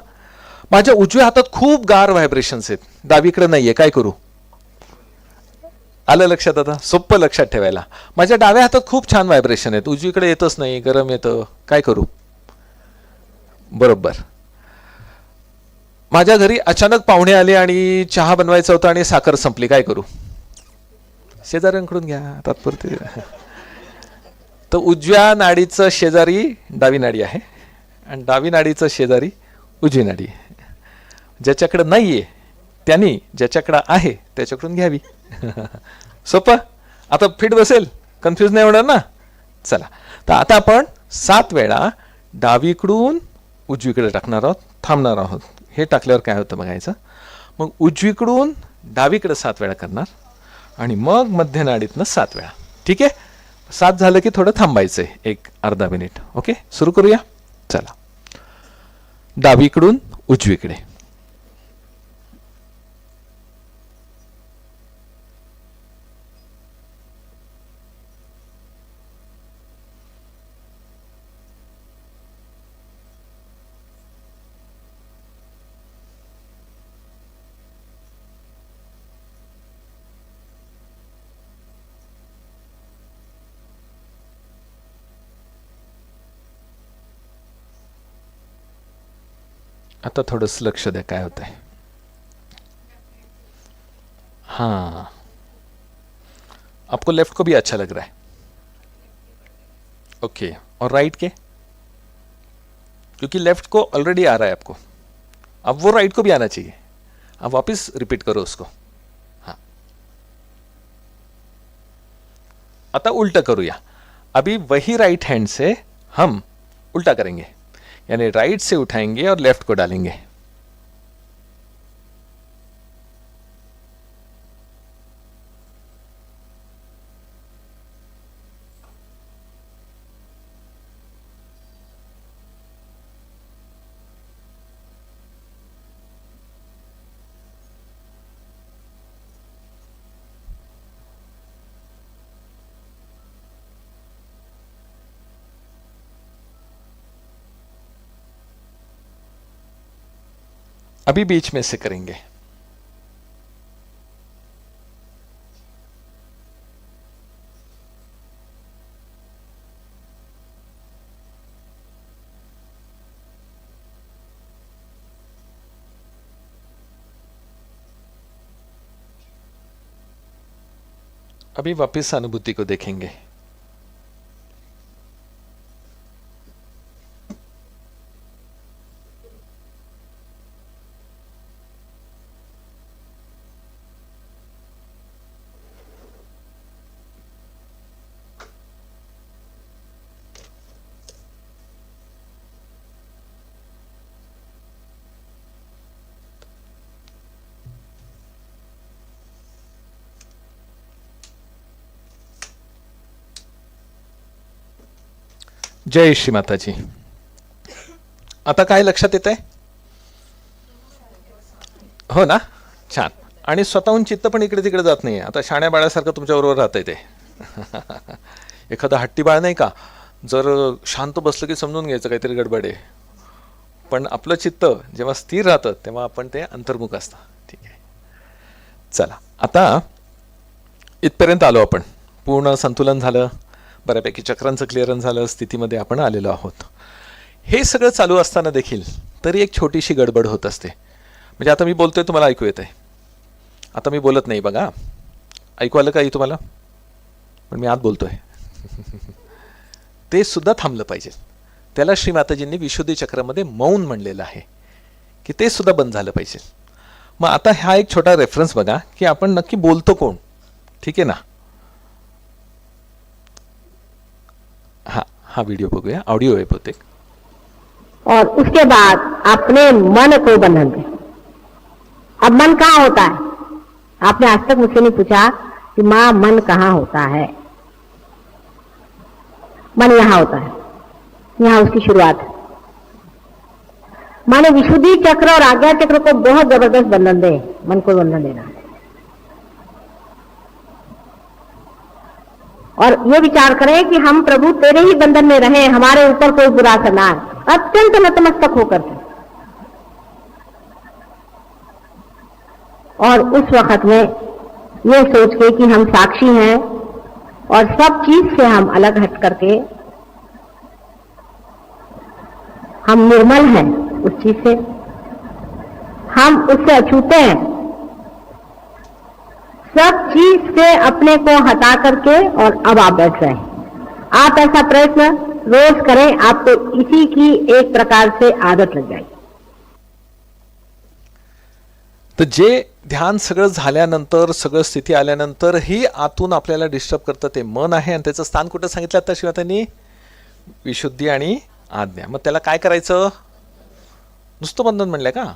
माझ्या उजव्या हातात खूप गार व्हायब्रेशन्स आहेत, डावीकडे नाहीये. काय करू? आलं लक्षात? आता सोपं लक्षात ठेवायला. माझ्या डाव्या हातात खूप छान व्हायब्रेशन आहेत, उजवीकडे येतच नाही, गरम येतं. काय करू? बरोबर. माझ्या घरी अचानक पाहुणे आले आणि चहा बनवायचा होता आणि साखर संपली. काय करू? शेजाऱ्यांकडून घ्या तात्पुरते. तर उजव्या नाडीचं शेजारी डावी नाडी आहे आणि डावी नाडीचं शेजारी उजवी नाडी आहे. ज्याच्याकडे नाहीये त्यांनी ज्याच्याकडे आहे त्याच्याकडून घ्यावी. सोपं. आता फिट बसेल, कन्फ्यूज नाही होणार ना. चला, तर आता आपण 7 वेळा डावीकडून उजवीकडे टाकणार आहोत, थांबणार आहोत. हे टाकल्यावर काय होतं बघायचं. मग उजवीकडून डावीकडे 7 वेळा करणार आणि मग मध्य नाडीतनं 7 वेळा. ठीक आहे. 7 झालं की थोडं थांबायचंय, एक अर्धा मिनिट. ओके, सुरू करूया. चला. डावीकडून उजवीकडे. आता थोडंसं लक्ष द्या काय होतंय. हाँ, आपको लेफ्ट को भी अच्छा लग रहा है. ओके, और राइट के, क्योंकि लेफ्ट को ऑलरेडी आ रहा है आपको, अब वो राइट को भी आना चाहिए. अब वापस रिपीट करो उसको. हाँ, आता उल्टा करूया. अभी वही राइट हैंड से हम उल्टा करेंगे, यानी राइट से उठाएंगे और लेफ्ट को डालेंगे. अभी बीच में से करेंगे. अभी वापस अनुभूति को देखेंगे. जय श्री माताजी. आता काय लक्षात येत आहे? हो ना, छान. आणि स्वतःहून चित्त पण इकडे तिकडे जात नाही. आता शाण्या बाळासारखं तुमच्याबरोबर राहतंय ते. एखादा हट्टी बाळ नाही का, जर शांत बसलं की समजून घ्यायचं काहीतरी गडबड आहे. पण आपलं चित्त जेव्हा स्थिर राहतं तेव्हा आपण ते अंतर्मुख असतं. ठीक आहे, चला आता इथपर्यंत आलो आपण. पूर्ण संतुलन झालं, बऱ्यापैकी चक्रांचं क्लिअरन्स झालं, स्थितीमध्ये आपण आलेलो आहोत. हे सगळं चालू असताना देखील तरी एक छोटीशी गडबड होत असते. म्हणजे आता मी बोलतोय, तुम्हाला ऐकू येत आहे. आता मी बोलत नाही बघा, ऐकू आलं काही तुम्हाला? पण मी आत बोलतोय. ते सुद्धा थांबलं पाहिजे. त्याला श्री माताजींनी विशुद्धी चक्रामध्ये मौन म्हणलेलं आहे की ते सुद्धा बंद झालं पाहिजे. मग आता हा एक छोटा रेफरन्स बघा की आपण नक्की बोलतो कोण. ठीक आहे ना? हाँ, वीडियो बघूया, ऑडियो है बहुतेक. और उसके बाद अपने मन को बंधन दे. अब मन कहाँ होता है? आपने आज तक मुझसे नहीं पूछा कि माँ मन कहाँ होता है. मन यहाँ होता है, यहाँ उसकी शुरुआत है. माने विशुद्धि चक्र और आज्ञा चक्र को बहुत जबरदस्त बंधन दे, मन को बंधन देना है. और ये विचार करें कि हम प्रभु तेरे ही बंधन में रहे, हमारे ऊपर कोई बुरा असर ना आए, अत्यंत नतमस्तक होकर के. और उस वक्त में ये सोच के कि हम साक्षी हैं और सब चीज से हम अलग हट करके हम निर्मल हैं, उस चीज से हम उससे अछूते हैं. सब चीज से अपने को हटा करके और अब आप बैठ रहे हैं. आप ऐसा प्रयत्न रोज करें, आपको इसी की एक प्रकार से आदत लग जाएगी. तर जे ध्यान सगळं झाल्यानंतर, सगळं स्थिती आल्यानंतर ही आतून आपल्याला डिस्टर्ब करतं ते मन आहे. आणि त्याचं स्थान कुठं सांगितलं आता शिवातांनी? विशुद्धी आणि आज्ञा. मग त्याला काय करायचं? नुसतं बंधन म्हणलंय का?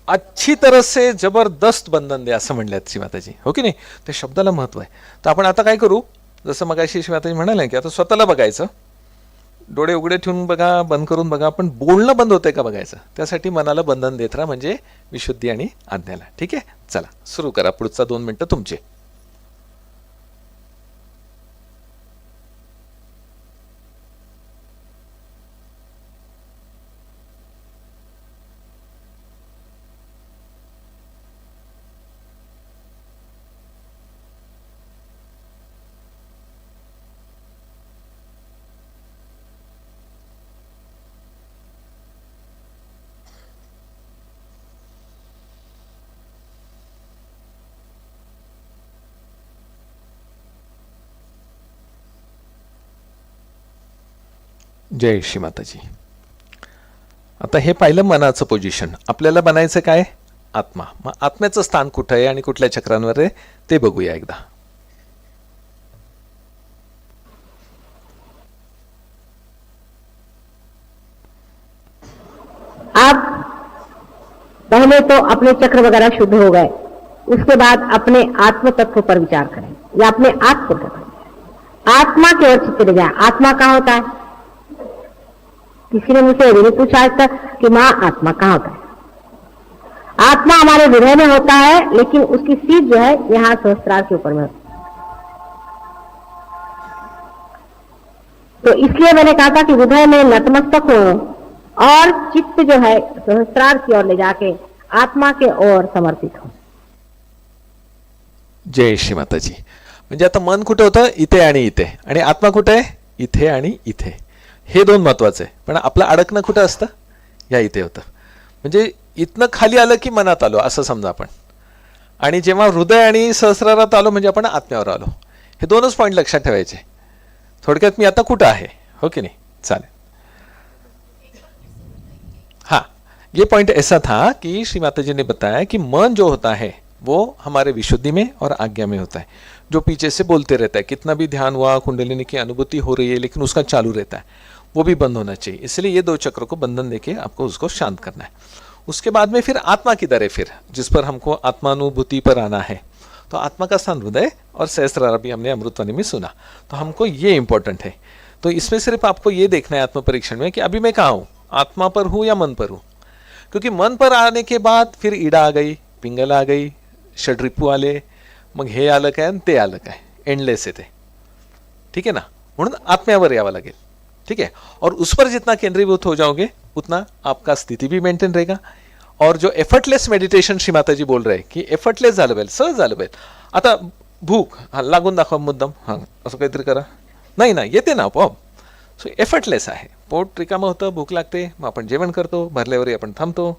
अच्छी तरह से जबरदस्त बंधन दे असं म्हणल्यात श्रीमाताजी. हो की नाही? त्या शब्दाला महत्व आहे. तर आपण आता काय करू, जसं मगाशी श्रीमाताजी म्हणाले की आता स्वतःला बघायचं, डोळे उघडे ठेवून बघा, बंद करून बघा, पण बोलणं बंद होतंय का बघायचं. त्यासाठी मनाला बंधन देत राहा, म्हणजे विशुद्धी आणि आज्ञाला. ठीक आहे, चला सुरू करा. पुढचा 2 मिनिटं तुमचे. जय श्री माताजी. आता हे पाहिलं मनाचं पोझिशन. आपल्याला बनायचं काय? आत्मा. मग आत्म्याचं स्थान कुठं आहे आणि कुठल्या चक्रांवर आहे ते बघूया एकदा. आप पहले तो अपने चक्र वगैरह शुद्ध हो गए, उसके बाद अपने आत्म तत्व पर विचार करें या अपने आत्म तत्व, आत्मा की ओर चले जाए. आत्मा कहाँ होता है? किसी ने मुझसे नहीं पूछा आज तक कि माँ आत्मा कहाँ होता है. आत्मा हमारे हृदय में होता है, लेकिन उसकी सीट जो है यहाँ सहस्त्रार के ऊपर में होती है. तो इसलिए मैंने कहा था कि हृदय में नतमस्तक हो और चित्त जो है सहस्त्रार की ओर ले जाके आत्मा के ओर समर्पित हो. जय श्री माताजी. म्हणजे आता मन कुठे होतं? इथे आणि इथे. आणि आत्मा कुठे आहे? इथे आणि इथे. हे 2 महत्वाचे आहे. पण आपलं अडकणं कुठं असतं? या इथे होतं. म्हणजे इथनं खाली आलं की मनात आलो असं समजा आपण. आणि जेव्हा हृदय आणि सहस्रारात आलो म्हणजे आपण आत्म्यावर आलो. हे 2च पॉईंट लक्षात ठेवायचे. थोडक्यात मी आता कुठं आहे, हो की नाही? चालेल. हाँ, ये पॉइंट ऐसा था कि श्री माता जी ने बताया कि मन जो होता है वो हमारे विशुद्धि में और आज्ञा में होता है, जो पीछे से बोलते रहता है. कितना भी ध्यान हुआ, कुंडलिनी की अनुभूति हो रही है, लेकिन उसका चालू रहता है, वो भी बंद होना चाहिए. इसलिए ये 2 चक्रों को बंधन देके आपको उसको शांत करना है. उसके बाद में फिर आत्मा किधर है, फिर जिस पर हमको आत्मानुभूति पर आना है. तो आत्मा का स्थान हृदय और सहस्रार भी हमने अमृतवाणी में सुना. तो हमको ये इंपॉर्टेंट है. तो इसमें सिर्फ आपको ये देखना है आत्म परीक्षण में कि अभी मैं कहाँ हूँ, आत्मा पर हूँ या मन पर हूँ. क्योंकि मन पर आने के बाद फिर ईडा आ गई, पिंगल आ गई, षड्रिपू आले, मग हे आलं काय आणि ते आलं काय, एंडलेस आहे ते. ठीक है ना. म्हणून आत्म्यावर यावं लागेल. ठीक है. और उस पर जितना केंद्रीभूत हो जाओगे उतना आपका स्थिति भी मेंटेन रहेगा. और जो एफर्टलेस मेडिटेशन श्री माताजी बोल रहे की एफर्टलेस झालं पाहिजे, सहज झालं पाहिजे. आता भूक, हा लागून दाखवा मुद्दाम, हां असं काहीतरी करा, नाही ना, येते ना आपोआप. सो एफर्टलेस आहे. पोट रिकामं होतं, भूक लागते, मग आपण जेवण करतो, भरल्यावरही आपण थांबतो.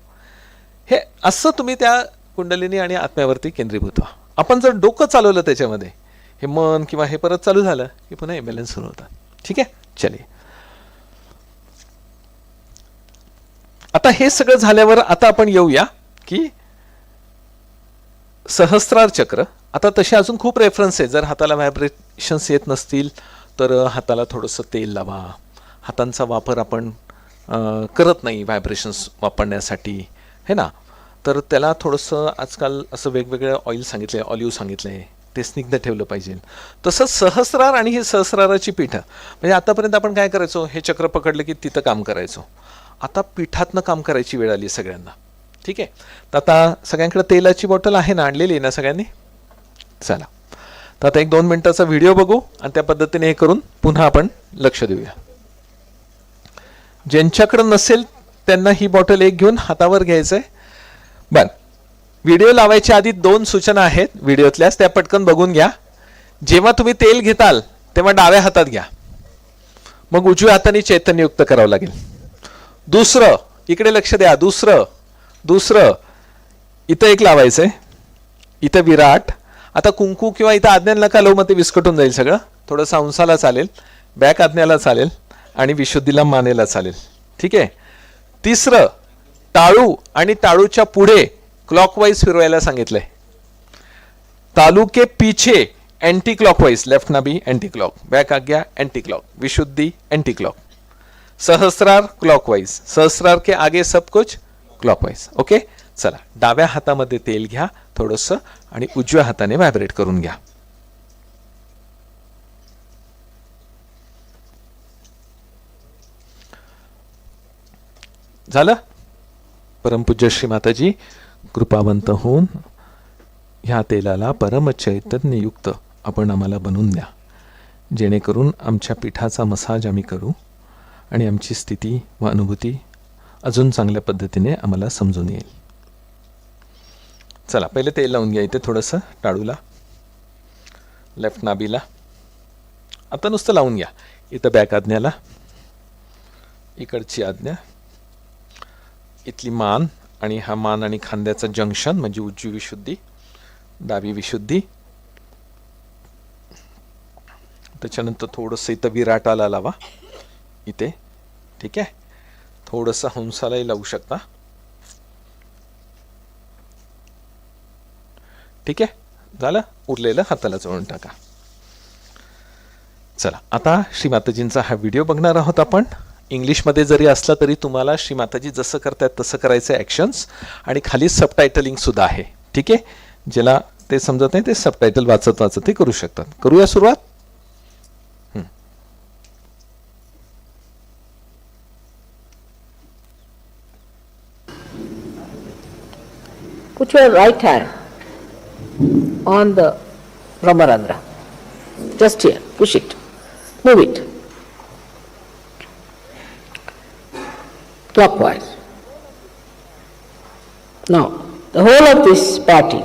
हे असं तुम्ही त्या कुंडलिनी आणि आत्म्यावरती केंद्रीभूत व्हा. आपण जर डोकं चालवलं त्याच्यामध्ये, हे मन किंवा हे परत चालू झालं की पुन्हा इम्बॅलन्स सुरू होतात. ठीक आहे, चलिए. आता हे सगळं झाल्यावर आता आपण येऊया की सहस्रार चक्र. आता तसे अजून खूप रेफरन्स आहे. जर हाताला व्हायब्रेशन्स येत नसतील तर हाताला थोडंसं तेल लावा. हातांचा वापर आपण करत नाही व्हायब्रेशन्स वापरण्यासाठी, है ना. तर त्याला थोडंसं आजकाल असं वेगवेगळे ऑइल सांगितले, ऑलिव्ह सांगितले, ते स्निग्ध ठेवलं पाहिजे. तसंच सहस्रार आणि ही सहस्राराची पीठं, म्हणजे आतापर्यंत आपण काय करायचो, हे चक्र पकडलं की तिथं काम करायचो. आता पीठातनं काम करायची वेळ आली सगळ्यांना. ठीक आहे. तर आता सगळ्यांकडे तेलाची बॉटल आहे ना, आणलेली आहे ना सगळ्यांनी? चला, तर आता 1-2 मिनिटाचा व्हिडिओ बघू आणि त्या पद्धतीने हे करून पुन्हा आपण लक्ष देऊया. ज्यांच्याकडे नसेल त्यांना ही बॉटल एक घेऊन हातावर घ्यायचंय. बर, व्हिडिओ लावायच्या आधी 2 सूचना आहेत व्हिडिओतल्याच, त्या पटकन बघून घ्या. जेव्हा तुम्ही तेल घेताल तेव्हा डाव्या हातात घ्या, मग उजव्या हाताने चैतन्ययुक्त करावं लागेल. दुसरं, इकडे लक्ष द्या, दुसरं इथं एक लावायचंय, इथं विराट. आता कुंकू किंवा इथं आज्ञा नका लावू, मग ते विस्कटून जाईल सगळं. थोडंसं अंशाला चालेल, बॅक आज्ञाला चालेल आणि विशुद्धीला मानेला चालेल. ठीक आहे. तिसरं, टाळू आणि टाळूच्या पुढे क्लॉकवाईज फिरवायला सांगितलंय. तालू के पीछे एंटी क्लॉकवाइज, लेफ्ट ना भी एंटी क्लॉक, बैक आज्ञा एंटी क्लॉक, विशुद्धि एंटी क्लॉक, सहस्रार क्लॉकवाइज, सहस्रार के आगे सब कुछ क्लॉकवाइज. ओके. चला, डाव्या हातामध्ये तेल घ्या थोडंसं आणि उजव्या हाताने व्हायब्रेट करून घ्या. झालं. परमपूज्य श्री माताजी कृपावंत होऊन ह्या तेलाला परमचैतन्ययुक्त आपण आम्हाला बनवून द्या, जेणेकरून आमच्या पिठाचा मसाज आम्ही करू आणि आमची स्थिती व अनुभूती अजून चांगल्या पद्धतीने आम्हाला समजून येईल. चला पहिले तेल लावून घ्या इथे थोडंसं टाळूला, लेफ्ट नाभीला. आता नुसतं लावून घ्या. इथं बॅक आज्ञाला, इकडची आज्ञा, इथली मान आणि हा मान आणि खांद्याचं जंक्शन म्हणजे उजवी विशुद्धी, डावी विशुद्धी. त्याच्यानंतर थोडंसं इथं विराटाला लावा इथे. ठीक आहे. थोडंसं हंसालाही लावू शकता. ठीक आहे. झालं. उरलेलं हाताला चोळून टाका. चला आता श्री माताजींचा हा व्हिडिओ बघणार आहोत आपण. इंग्लिशमध्ये जरी असला तरी तुम्हाला श्री माताजी जसं करतायत तसं करायचं ॲक्शन्स, आणि खाली सबटायटलिंग सुद्धा आहे. ठीक आहे. ज्याला ते समजत नाही ते सबटायटल वाचत वाचत ते करू शकतात. करूया सुरुवात. Put your right hand on the Brahmarandra. Just here, push it, move it. Clockwise. Now, the whole of this party,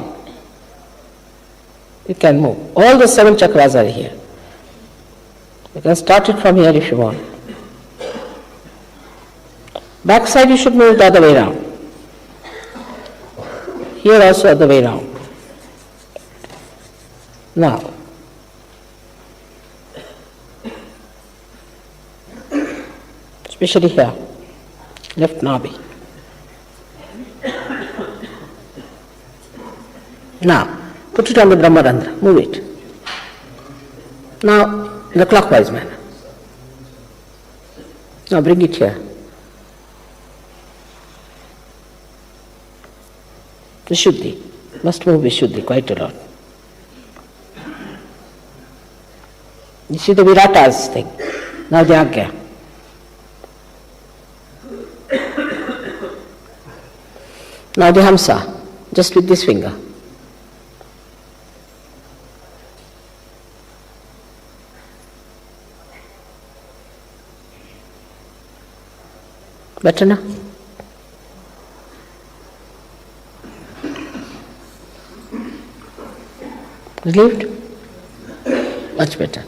you can move. All the 7 chakras are here. You can start it from here if you want. Back side you should move the other way around. Here also other way round. Now, especially here, left nabi. Now, put it on the Brahmarandra, move it. Now, in the clockwise manner. Now bring it here. Vishuddhi. Must move Vishuddhi quite a lot. You see the Viratas thing. Now the Agya. Now the Hamsa, just with this finger. Better now? Relieved? Much better.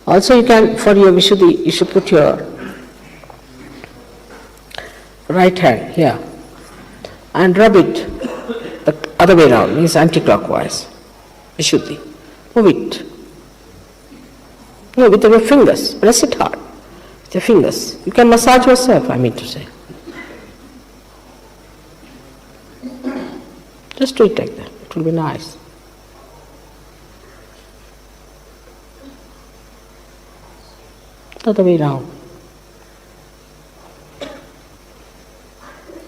Also you can, for your Vishuddhi, you should put your right hand here and rub it the other way around, means anti-clockwise. Vishuddhi. Move it. No, with your fingers. Press it hard. With your fingers. You can massage yourself, I mean to say. Just do it like that. It will be nice. Other way round.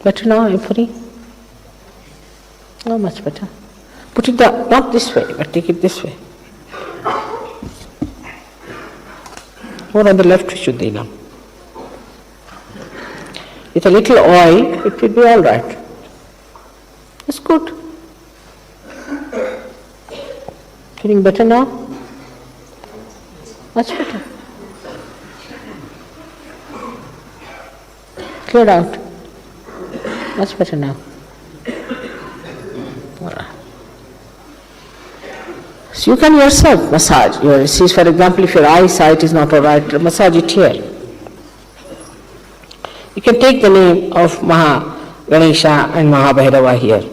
Better now, I'm free? No, much better. Put it down, not this way, but take it this way. More on the left Vishuddhi now. With a little oil, it will be all right. It's good. Feeling better now? Much better. Cleared out. Much better now. So you can yourself massage your, see, for example, if your eyesight is not alright, massage it here. You can take the name of Maha Ganesha and Maha Bhairava here.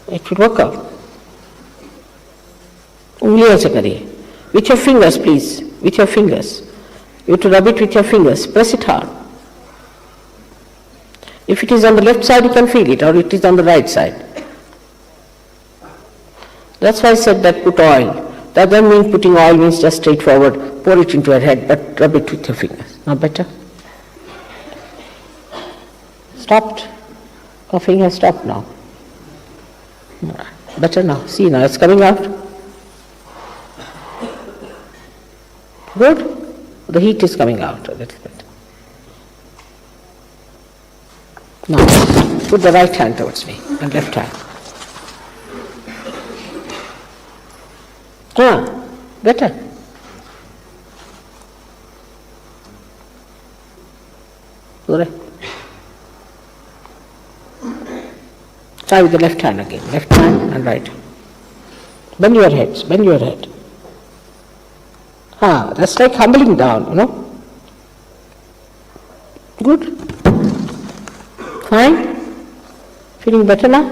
It will work out. Ungliyon se kariye. With your fingers, please. With your fingers. You have to rub it with your fingers. Press it hard. If it is on the left side, you can feel it, or it is on the right side. That's why I said that put oil. That doesn't mean putting oil means just straightforward, pour it into your head, but rub it with your fingers. Now better? Stopped. Coughing has stopped now. Better now. See now, it's coming out. Good? The heat is coming out a little bit. Now, put the right hand towards me and left hand. Better. Pure. Try with the left hand again. Left hand and right. Bend your heads. Bend your head. That's like humbling down, you know. Good. Fine. Feeling better now?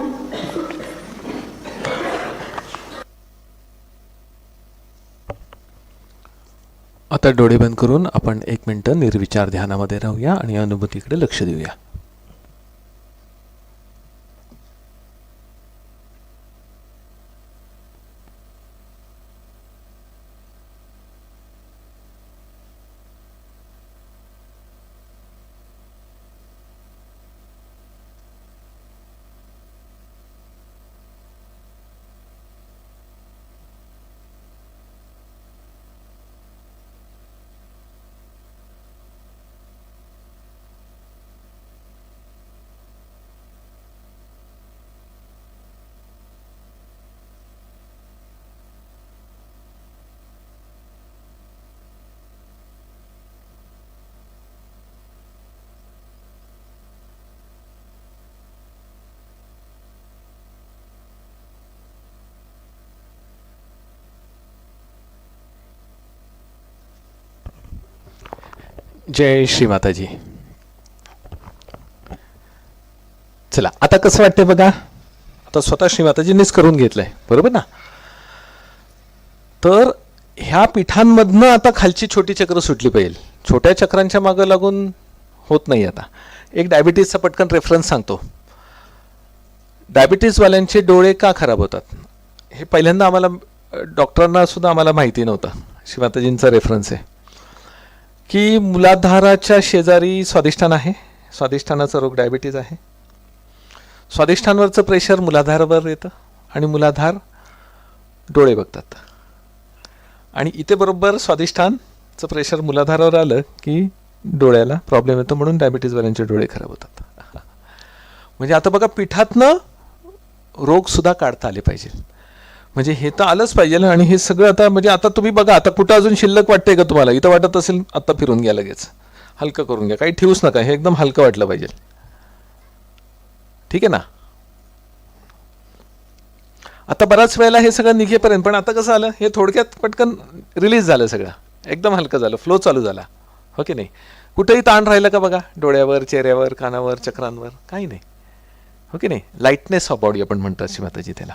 आता डोळे बंद करून आपण 1 minute निर्विचार ध्यानामध्ये राहूया आणि अनुभूतीकडे लक्ष देऊया. जय श्री माताजी. चला आता कसं वाटतंय बघा. आता स्वतः श्री माताजींनीच करून घेतलंय, बरोबर ना. तर ह्या पीठांमधनं आता खालची छोटी चक्र सुटली पाहिजे. छोट्या चक्रांच्या मागं लागून होत नाही. आता एक डायबिटीजचा पटकन रेफरन्स सांगतो. डायबिटीजवाल्यांचे डोळे का खराब होतात हे पहिल्यांदा आम्हाला डॉक्टरांना सुद्धा आम्हाला माहिती नव्हतं. श्री माताजींचा रेफरन्स आहे की मूलाधाराच्या शेजारी स्वादिष्ठान आहे. स्वादिष्ठानाचा रोग डायबिटीज आहे. स्वादिष्ठानवरचं प्रेशर मूलाधारावर येतं आणि मूलाधार डोळे बघतात. आणि इथे बरोबर स्वादिष्ठानचं प्रेशर मूलाधारावर आलं की डोळ्याला प्रॉब्लेम येतो. म्हणून डायबिटीजवाल्यांचे डोळे खराब होतात. म्हणजे आता बघा पिठातनं रोगसुद्धा काढता आले पाहिजे. म्हणजे हे तर आलंच पाहिजे. आणि हे सगळं आता म्हणजे आता तुम्ही बघा आता कुठं अजून शिल्लक वाटतंय का तुम्हाला. इथं वाटत असेल आता फिरून घ्या, लगेच हलकं करून घ्या, काही ठेवूच नका. हे एकदम हलकं वाटलं पाहिजे. ठीक आहे ना. आता बऱ्याच वेळेला हे सगळं निघेपर्यंत पण आता कसं आलं हे थोडक्यात पटकन रिलीज झालं. सगळं एकदम हलकं झालं. फ्लो चालू झाला. हो की नाही. कुठेही ताण राहिलं का बघा. डोळ्यावर, चेहऱ्यावर, कानावर, चक्रांवर काही नाही. हो की नाही. लाईटनेस ऑफ बॉडी आपण म्हणतो श्री माताजी त्याला.